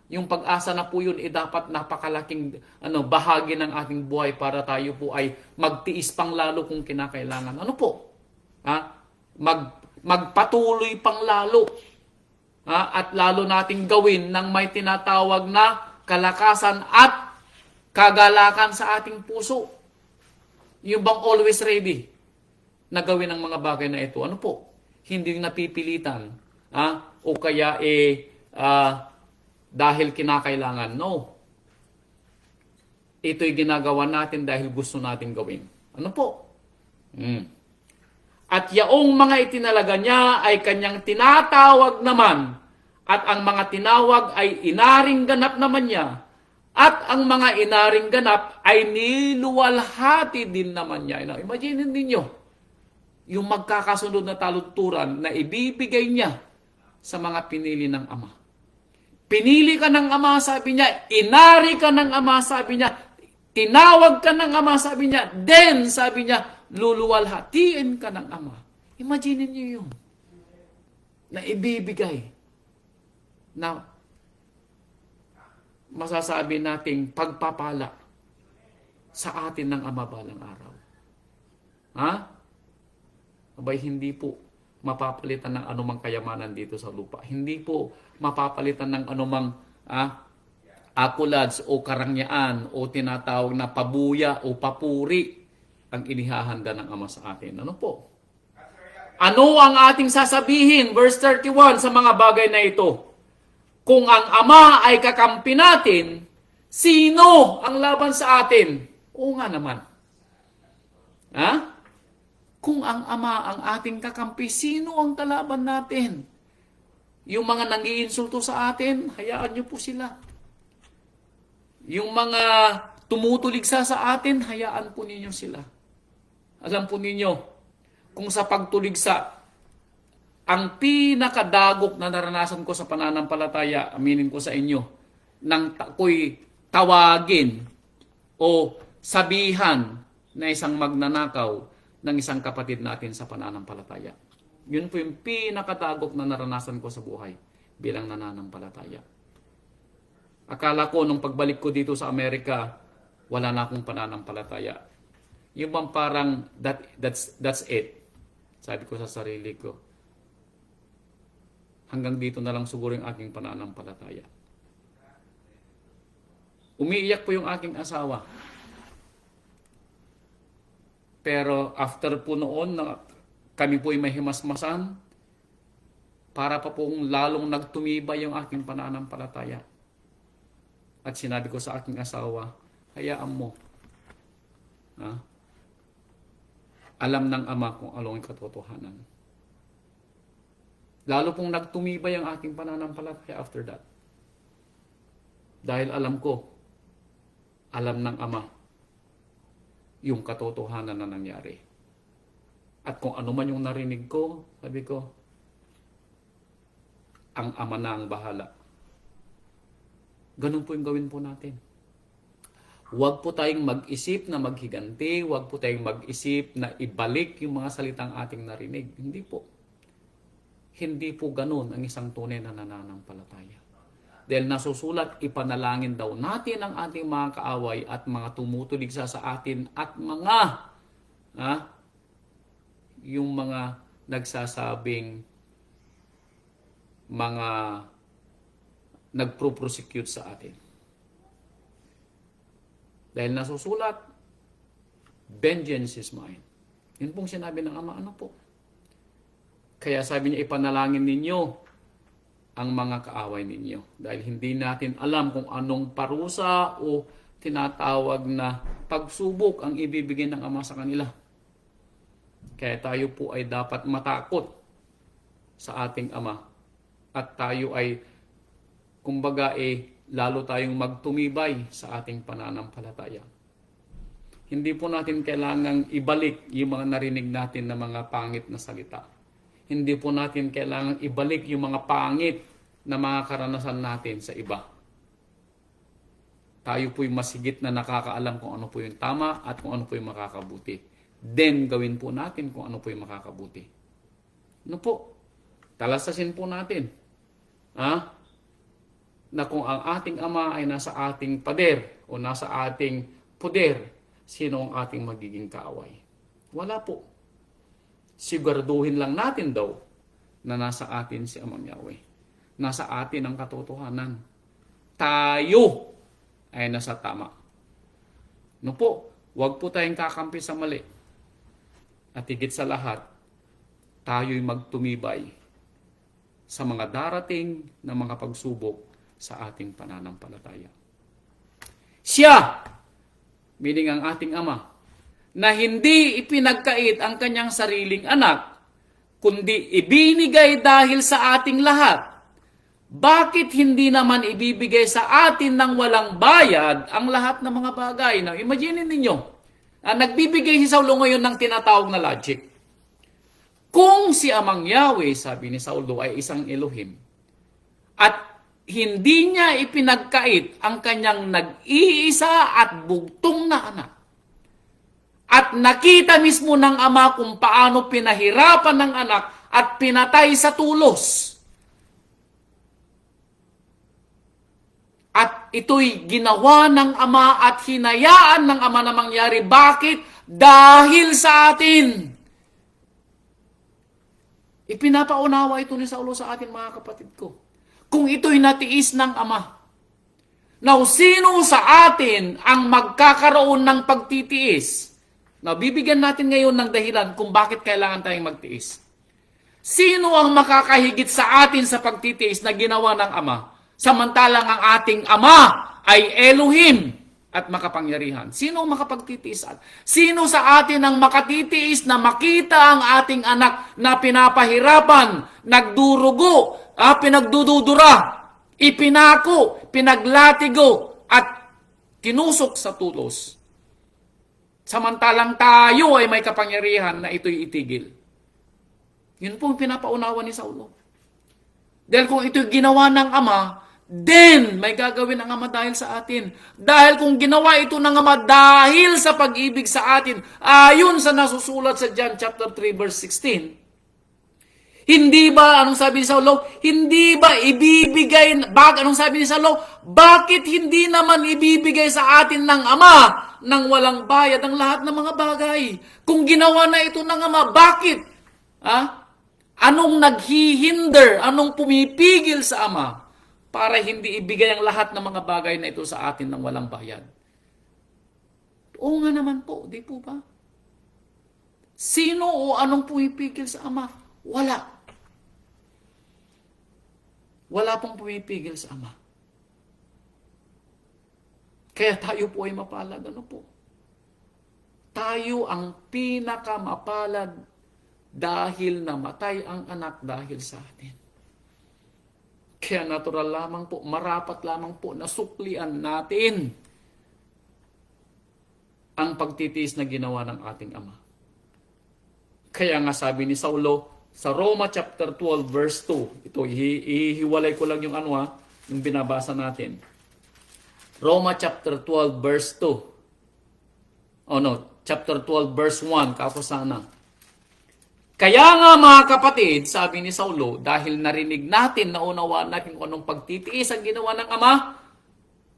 Yung pag-asa na po yun, dapat napakalaking bahagi ng ating buhay para tayo po ay magtiis pang lalo kung kinakailangan. Ano po? Magpatuloy pang lalo. At lalo nating gawin ng may tinatawag na kalakasan at kagalakan sa ating puso. Yung bang always ready na gawin ang mga bagay na ito. Ano po? Hindi napipilitan. O kaya dahil kinakailangan. No. Ito'y ginagawa natin dahil gusto natin gawin. Ano po? At yaong mga itinalaga niya ay kanyang tinatawag naman, at ang mga tinawag ay inaring ganap naman niya, at ang mga inaring ganap ay niluwalhati din naman niya. Imagine ninyo, yung magkakasunod na taludturan na ibibigay niya sa mga pinili ng Ama. Pinili ka ng Ama, sabi niya, inari ka ng Ama, sabi niya, tinawag ka ng Ama, sabi niya, then, sabi niya, luluwalhatiin ka ng Ama. Imagine niyo yun. Na ibibigay. Na masasabi nating pagpapala sa atin ng Ama balang araw. Abay, hindi po mapapalitan ng anumang kayamanan dito sa lupa. Hindi po mapapalitan ng anumang accolades o karangyaan o tinatawag na pabuya o papuri ang inihahanda ng Ama sa atin. Ano po? Ano ang ating sasabihin? Verse 31 sa mga bagay na ito. Kung ang Ama ay kakampi natin, sino ang laban sa atin? Oo nga naman. Kung ang Ama ang ating kakampi, sino ang kalaban natin? Yung mga nang-iinsulto sa atin, hayaan niyo po sila. Yung mga tumutuligsa sa atin, hayaan po ninyo sila. Alam po ninyo, kung sa pagtuligsa, ang pinakadagok na naranasan ko sa pananampalataya, aminin ko sa inyo, nang ako'y tawagin o sabihan na isang magnanakaw ng isang kapatid natin sa pananampalataya. Yun po yung pinakadagok na naranasan ko sa buhay bilang nananampalataya. Akala ko nung pagbalik ko dito sa Amerika, wala na akong pananampalataya. Yung bang parang that's it. Sabi ko sa sarili ko, hanggang dito na lang siguro yung aking pananampalataya. Umiiyak po yung aking asawa. Pero after po noon, kami po ay may himasmasan, para pa pong lalong nagtumibay yung aking pananampalataya. At sinabi ko sa aking asawa, hayaan mo. Alam ng Ama kung ano ang katotohanan. Lalo pong nagtumibay ang aking pananampalataya after that. Dahil alam ko, alam ng Ama yung katotohanan na nangyari. At kung ano man yung narinig ko, sabi ko, ang Ama na ang bahala. Ganun po yung gawin po natin. Huwag po tayong mag-isip na maghiganti, huwag po tayong mag-isip na ibalik yung mga salitang ating narinig. Hindi po. Hindi po ganun ang isang tunay na nananampalataya. Dahil nasusulat, ipanalangin daw natin ang ating mga kaaway at mga tumutuligsa sa atin at mga yung mga nagsasabing mga nagpro-prosecute sa atin. Dahil nasusulat, vengeance is mine. Yun pong sinabi ng Ama, ano po? Kaya sabi niya, ipanalangin ninyo ang mga kaaway ninyo. Dahil hindi natin alam kung anong parusa o tinatawag na pagsubok ang ibibigay ng Ama sa kanila. Kaya tayo po ay dapat matakot sa ating Ama. At tayo ay, kumbaga lalo tayong magtumibay sa ating pananampalataya. Hindi po natin kailangang ibalik yung mga narinig natin na mga pangit na salita. Hindi po natin kailangang ibalik yung mga pangit na mga karanasan natin sa iba. Tayo po'y masigit na nakakaalam kung ano po yung tama at kung ano po yung makakabuti. Then, gawin po natin kung ano po yung makakabuti. Ano po? Talasasin po natin. Na kung ang ating Ama ay nasa ating pader o nasa ating poder, sino ang ating magiging kaaway? Wala po. Siguraduhin lang natin daw na nasa atin si Amang Yahweh. Nasa atin ang katotohanan. Tayo ay nasa tama. No po, huwag po tayong kakampi sa mali. At higit sa lahat, tayo'y magtumibay sa mga darating na mga pagsubok sa ating pananampalataya. Siya, meaning ang ating Ama, na hindi ipinagkait ang kanyang sariling anak, kundi ibinigay dahil sa ating lahat. Bakit hindi naman ibibigay sa atin ng walang bayad ang lahat ng mga bagay? Now, imagine ninyo, nagbibigay si Saulo ngayon ng tinatawag na logic. Kung si Amang Yahweh, sabi ni Saulo, ay isang Elohim, at hindi niya ipinagkait ang kanyang nag-iisa at bugtong na anak, at nakita mismo ng Ama kung paano pinahirapan ng anak at pinatay sa tulos, at ito'y ginawa ng Ama at hinayaan ng Ama na mangyari. Bakit? Dahil sa atin. Ipinapaunawa ito ni Saulo sa atin, mga kapatid ko. Kung ito'y natiis ng Ama. Now, sino sa atin ang magkakaroon ng pagtitiis? Now, bibigyan natin ngayon ng dahilan kung bakit kailangan tayong magtiis. Sino ang makakahigit sa atin sa pagtitiis na ginawa ng Ama? Samantalang ang ating Ama ay Elohim at makapangyarihan. Sino ang makapagtitiis? Sino sa atin ang makatitiis na makita ang ating anak na pinapahirapan, nagdurugo, pinagdududura, ipinako, pinaglatigo, at tinusok sa tulos? Samantalang tayo ay may kapangyarihan na ito'y itigil. Yun po ang pinapaunawa ni Saulo. Dahil kung ito'y ginawa ng Ama, then may gagawin ang Ama dahil sa atin. Dahil kung ginawa ito ng Ama dahil sa pag-ibig sa atin, ayon sa nasusulat sa John chapter 3 verse 16, hindi ba, anong sabi ni Saulo? Hindi ba ibibigay, anong sabi ni Saulo? Bakit hindi naman ibibigay sa atin ng Ama nang walang bayad ang lahat ng mga bagay? Kung ginawa na ito ng Ama, bakit? Anong naghihinder? Anong pumipigil sa Ama para hindi ibigay ang lahat ng mga bagay na ito sa atin ng walang bayad? Oo nga naman po, di po ba? Sino o anong pumipigil sa Ama? Wala. Wala pong pumipigil sa Ama. Kaya tayo po ay mapalad. Ano po? Tayo ang pinakamapalad dahil namatay ang anak dahil sa atin. Kaya natural lamang po, marapat lamang po na suklian natin ang pagtitiis na ginawa ng ating Ama. Kaya nga sabi ni Saulo sa Roma chapter 12 verse 2, ito ihiwalay ko lang yung yung binabasa natin. Roma chapter 12 verse 2. Chapter 12 verse 1, kapasana. Kaya nga mga kapatid, sabi ni Saulo, dahil narinig natin, naunawaan natin kung anong pagtitiis ang ginawa ng Ama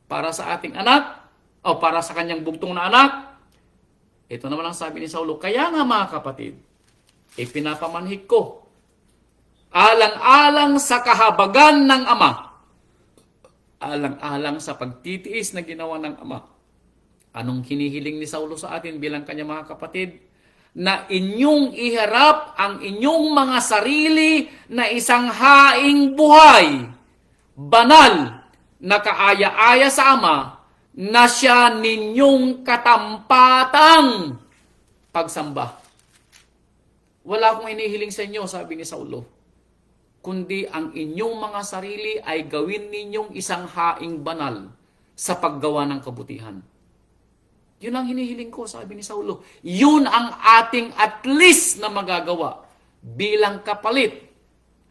para sa ating anak, o para sa kanyang bugtong na anak. Ito naman ang sabi ni Saulo, kaya nga mga kapatid, ipinapamanhik ko, alang-alang sa kahabagan ng Ama, alang-alang sa pagtitiis na ginawa ng Ama. Anong hinihiling ni Saulo sa atin bilang kanya mga kapatid? Na inyong iharap ang inyong mga sarili na isang haing buhay, banal, na kaaya-aya sa Ama, na siya ninyong katampatang pagsamba. Wala akong hinihiling sa inyo, sabi ni Saulo, kundi ang inyong mga sarili ay gawin ninyong isang haing banal sa paggawa ng kabutihan. Yun ang hinihiling ko, sabi ni Saulo. Yun ang ating at least na magagawa bilang kapalit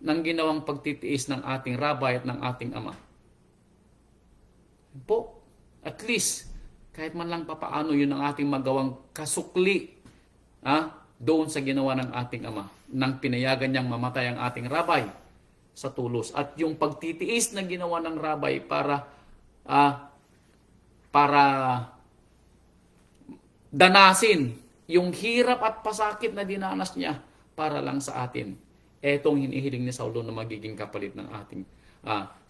ng ginawang pagtitiis ng ating rabbi at ng ating Ama. Po, at least, kahit man lang papaano, yun ang ating magawang kasukli doon sa ginawa ng ating Ama, nang pinayagan niyang mamatay ang ating rabbi sa tulos. At yung pagtitiis na ginawa ng rabbi para danasin yung hirap at pasakit na dinanas niya para lang sa atin. Etong hinihiling ni Saulo na magiging kapalit ng ating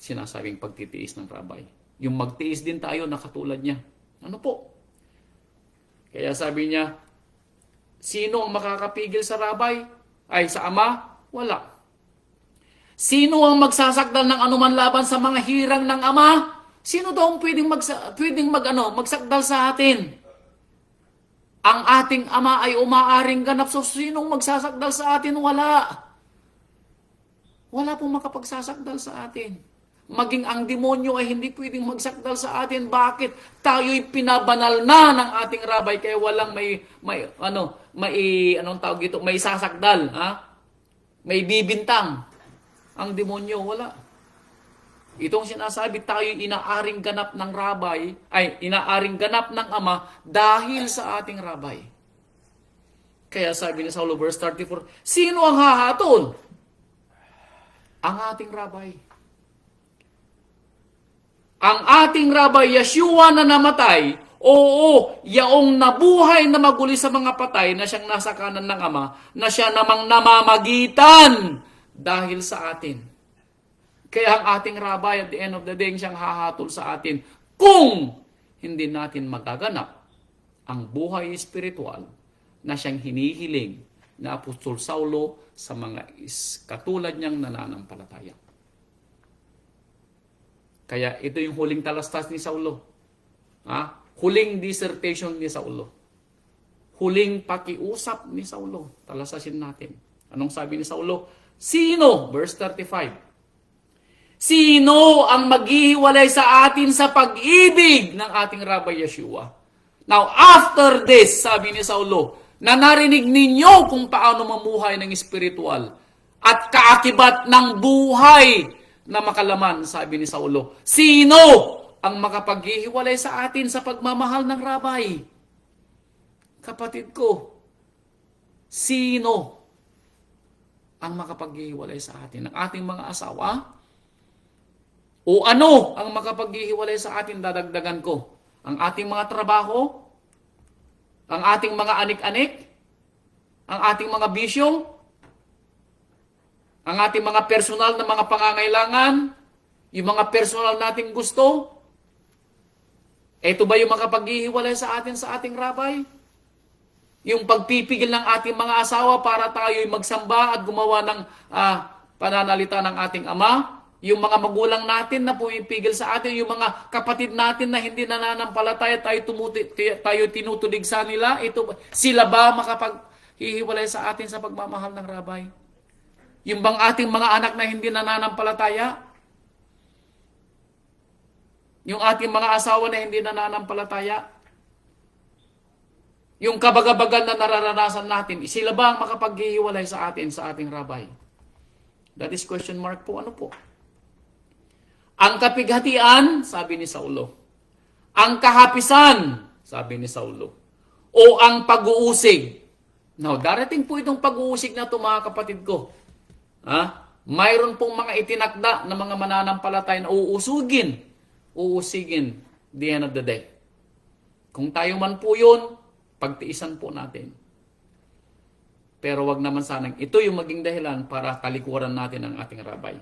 sinasabing pagtitiis ng rabbi. Yung magtiis din tayo na katulad niya. Ano po? Kaya sabi niya, sino ang makakapigil sa rabbi? Ay, sa Ama? Wala. Sino ang magsasakdal ng anuman laban sa mga hirang ng Ama? Sino daw ang pwedeng magsakdal sa atin? Ang ating Ama ay umaaring ganap. So, sinong magsasakdal sa atin? Wala. Wala pong makapagsasakdal sa atin. Maging ang demonyo ay hindi pwedeng magsakdal sa atin. Bakit? Tayo'y pinabanal na ng ating rabbi, kaya walang may sasakdal, may bibintang. Ang demonyo, wala. Itong sinasabi, tayo'y inaaring ganap ng rabbi, inaaring ganap ng Ama dahil sa ating rabbi. Kaya sabi ni Saulo, verse 34, sino ang hahatol? Ang ating rabbi. Ang ating rabbi, Yeshua na namatay, yaong nabuhay na maguli sa mga patay na siyang nasa kanan ng Ama, na siya namang namamagitan dahil sa atin. Kaya ang ating rabbi at the end of the day siyang hahatol sa atin kung hindi natin magaganap ang buhay espiritual na siyang hinihiling na Apostol Saulo sa mga katulad niyang nananampalataya. Kaya ito yung huling talastas ni Saulo. Huling dissertation ni Saulo. Huling pakiusap ni Saulo. Talasasin natin. Anong sabi ni Saulo? Sino? Verse 35. Sino ang maghihiwalay sa atin sa pag-ibig ng ating Rabbi Yeshua? Now, after this, sabi ni Saulo, na narinig ninyo kung paano mamuhay ng espiritual at kaakibat ng buhay na makalaman, sabi ni Saulo, sino ang makapaghihiwalay sa atin sa pagmamahal ng Rabbi? Kapatid ko, sino ang makapaghihiwalay sa atin? Ang ating mga asawa? O ano ang makapaghihiwalay sa atin? Dadagdagan ko. Ang ating mga trabaho? Ang ating mga anik-anik? Ang ating mga bisyo? Ang ating mga personal na mga pangangailangan? Yung mga personal nating gusto? Ito ba yung makapaghihiwalay sa atin sa ating rabbi? Yung pagpipigil ng ating mga asawa para tayo'y magsamba at gumawa ng pananalita ng ating Ama? Yung mga magulang natin na pumipigil sa atin, yung mga kapatid natin na hindi nananampalataya, tayo tinutulig sa nila, sila ba makapaghihiwalay sa atin sa pagmamahal ng rabbi? Yung bang ating mga anak na hindi nananampalataya? Yung ating mga asawa na hindi nananampalataya? Yung kabagabagan na nararanasan natin, sila ba ang makapaghihiwalay sa atin, sa ating rabay? That is question mark po. Ano po? Ang kapighatian, sabi ni Saulo. Ang kahapisan, sabi ni Saulo. O ang pag-uusig. Now, darating po itong pag-uusig na ito, mga kapatid ko. Mayroon pong mga itinakda na mga mananampalataya na uusigin the end of the day. Kung tayo man po yun, pagtiisan po natin. Pero wag naman sanang ito yung maging dahilan para talikuran natin ang ating rabay.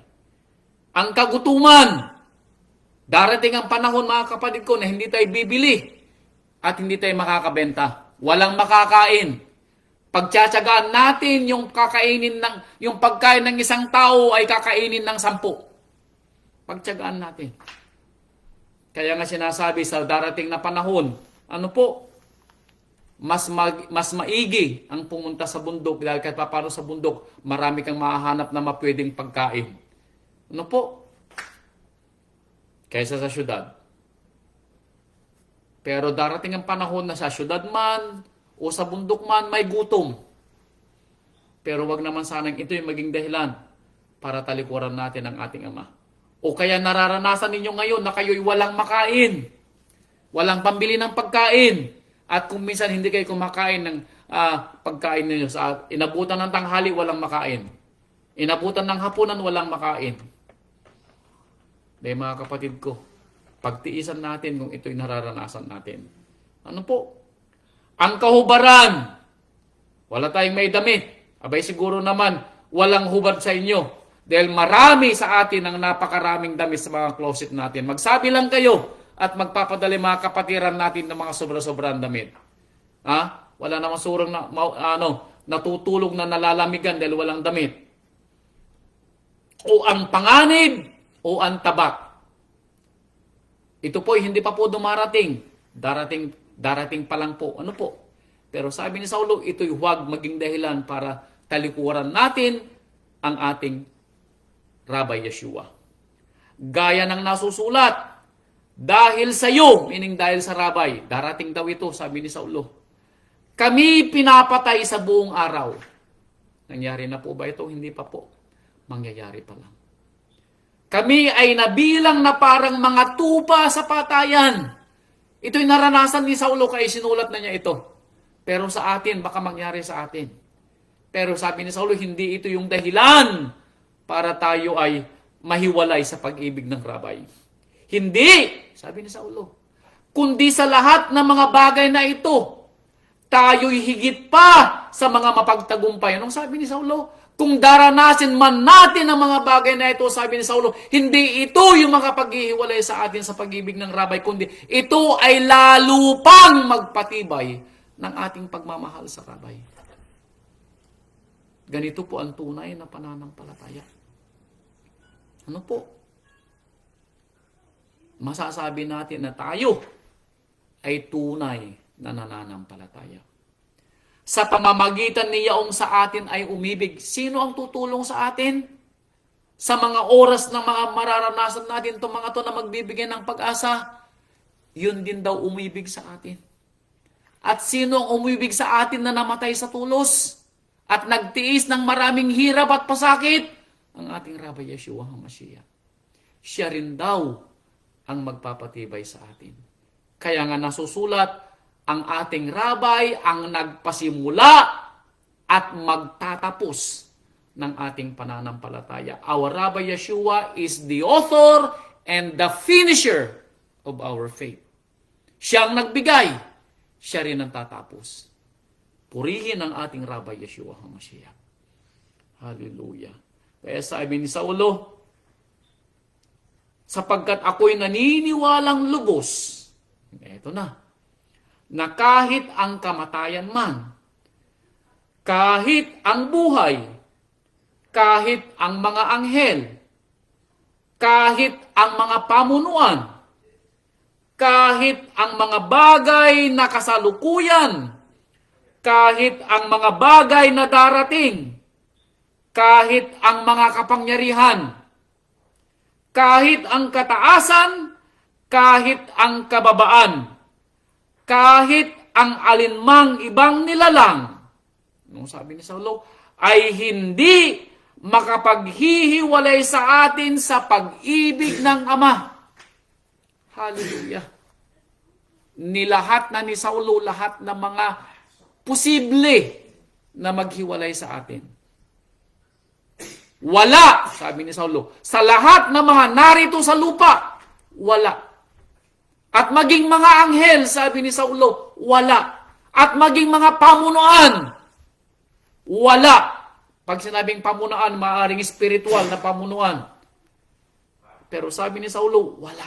Ang kagutuman. Darating ang panahon, mga kapatid ko, na hindi tayo bibili at hindi tayo makakabenta. Walang makakain. Pagtsatsagaan natin yung pagkain ng isang tao ay kakainin ng 10. Pagtsagaan natin. Kaya nga sinasabi sa darating na panahon, ano po? Mas maigi ang pumunta sa bundok dahil kahit papano sa bundok, marami kang mahahanap na mapwedeng pagkain. Ano po? Kaysa sa syudad. Pero darating ang panahon na sa syudad man o sa bundok man may gutom. Pero wag naman sanang ito yung maging dahilan para talikuran natin ang ating Ama. O kaya nararanasan ninyo ngayon na kayo'y walang makain. Walang pambili ng pagkain. At kung minsan hindi kayo kumakain ng pagkain ninyo, sa inabutan ng tanghali, walang makain. Inabutan ng hapunan, walang makain. Dahil mga kapatid ko, pagtiisan natin kung ito'y nararanasan natin. Ano po? Ang kahubaran. Wala tayong may damit. Abay siguro naman, walang hubad sa inyo. Dahil marami sa atin ang napakaraming damit sa mga closet natin. Magsabi lang kayo at magpapadali mga kapatiran natin ng mga sobra-sobrang damit. Wala namang surang natutulog na nalalamigan dahil walang damit. O ang panganib o ang tabak. Ito po hindi pa po dumarating. Darating pa lang po. Ano po? Pero sabi ni Saulo, ito'y huwag maging dahilan para talikuran natin ang ating Rabbi Yeshua. Gaya ng nasusulat, dahil sa iyo, meaning dahil sa Rabbi, darating daw ito, sabi ni Saulo. Kami pinapatay sa buong araw. Nangyari na po ba ito? Hindi pa po. Mangyayari pa lang. Kami ay nabilang na parang mga tupa sa patayan. Ito'y naranasan ni Saulo kaya sinulat na niya ito. Pero sa atin, baka mangyari sa atin. Pero sabi ni Saulo, hindi ito yung dahilan para tayo ay mahiwalay sa pag-ibig ng Rabay. Hindi, sabi ni Saulo, kundi sa lahat ng mga bagay na ito, tayo'y higit pa sa mga mapagtagumpay. Anong sabi ni Saulo? Kung daranasin man natin ang mga bagay na ito, sabi ni Saulo, hindi ito yung makapaghihiwalay sa atin sa pag-ibig ng Rabay, kundi ito ay lalo pang magpatibay ng ating pagmamahal sa Rabay. Ganito po ang tunay na pananampalataya. Ano po? Masasabi natin na tayo ay tunay na nananampalataya. Sa pamamagitan ni Yaong sa atin ay umibig. Sino ang tutulong sa atin? Sa mga oras ng mga mararanasan natin itong mga to na magbibigay ng pag-asa, yun din daw umibig sa atin. At sino ang umibig sa atin na namatay sa tulos at nagtiis ng maraming hirap at pasakit? Ang ating Rabbi Yeshua HaMashiach. Siya rin daw ang magpapatibay sa atin. Kaya nga nasusulat, ang ating Rabay ang nagpasimula at magtatapos ng ating pananampalataya. Our Rabbi Yeshua is the author and the finisher of our faith. Siya ang nagbigay, siya rin ang tatapos. Purihin ang ating Rabbi Yeshua HaMashiach. Hallelujah. Kaya sabi ni Saulo, sapagkat ako'y naniniwalang lubos, eto na kahit ang kamatayan man, kahit ang buhay, kahit ang mga anghel, kahit ang mga pamunuan, kahit ang mga bagay na kasalukuyan, kahit ang mga bagay na darating, kahit ang mga kapangyarihan, kahit ang kataasan, kahit ang kababaan, kahit ang alinmang ibang nilalang, nung sabi ni Saulo, ay hindi makapaghihiwalay sa atin sa pag-ibig ng Ama. Hallelujah. Nilahat na ni Saulo lahat ng mga posible na maghiwalay sa atin. Wala, sabi ni Saulo, sa lahat ng mga narito sa lupa, wala. At maging mga anghel, sabi ni Saulo, wala. At maging mga pamunuan, wala. Pag sinabing pamunuan, maaaring spiritual na pamunuan. Pero sabi ni Saulo, wala.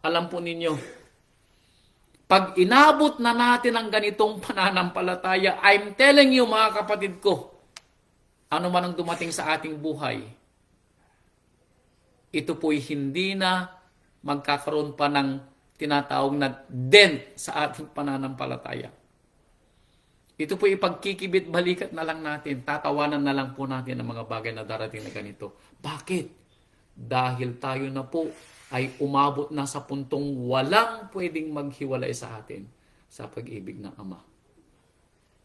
Alam po ninyo, pag inabot na natin ang ganitong pananampalataya, I'm telling you mga kapatid ko, ano man ang dumating sa ating buhay, ito po'y hindi na magkakaroon pa ng tinatawag na dent sa ating pananampalataya. Ito po'y ipagkikibit balikat na lang natin, tatawanan na lang po natin ang mga bagay na darating na ganito. Bakit? Dahil tayo na po ay umabot na sa puntong walang pwedeng maghiwalay sa atin sa pag-ibig ng Ama.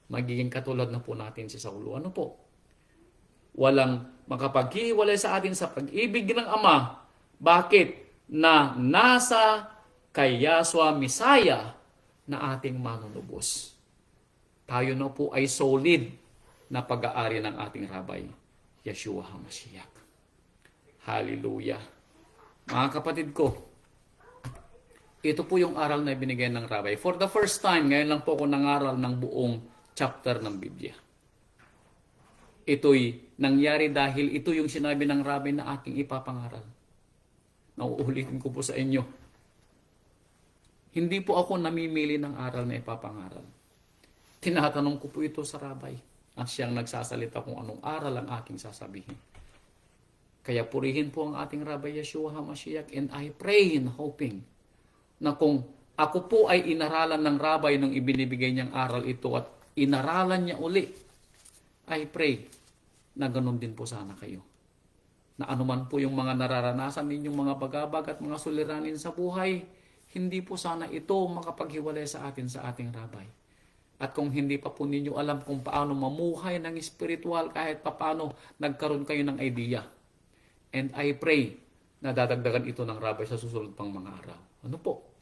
Magiging katulad na po natin si Saulo. Ano po? Walang makapaghiwalay sa atin sa pag-ibig ng Ama. Bakit? Na nasa kay Yahshua Messiah na ating manunubos. Tayo na po ay solid na pag-aari ng ating Rabay, Yeshua HaMashiach. Hallelujah. Mga kapatid ko, ito po yung aral na binigay ng Rabay. For the first time, ngayon lang po ako nangaral ng buong chapter ng Biblia. Ito'y nangyari dahil ito yung sinabi ng Rabay na aking ipapangaral. Nauulitin ko po sa inyo. Hindi po ako namimili ng aral na ipapangaral. Tinatanong ko po ito sa Rabay. At siyang nagsasalita kung anong aral ang aking sasabihin. Kaya purihin po ang ating Rabay Yeshua HaMashiach, and I pray and hoping na kung ako po ay inaralan ng Rabay nung ibinibigay niyang aral ito at inaralan niya uli, I pray na ganun din po sana kayo. Na anuman po yung mga nararanasan ninyong mga bagabag at mga suliranin sa buhay, hindi po sana ito makapaghiwalay sa atin sa ating Rabay. At kung hindi pa po ninyo alam kung paano mamuhay ng espiritual, kahit paano nagkaroon kayo ng idea. And I pray na dadagdagan ito ng Rabay sa susunod pang mga araw. Ano po?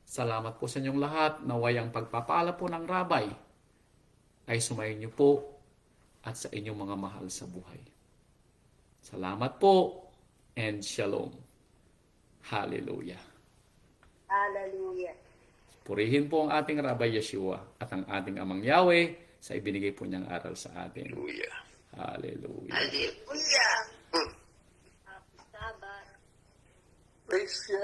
Salamat po sa inyong lahat. Naway ang pagpapala po ng Rabay ay sumayin niyo po at sa inyong mga mahal sa buhay. Salamat po and shalom. Hallelujah. Hallelujah. Purihin po ang ating Rabay Yeshua at ang ating Amang Yahweh sa ibinigay po niyang aral sa atin. Hallelujah. Hallelujah. Hallelujah. Sabbath. Praise God.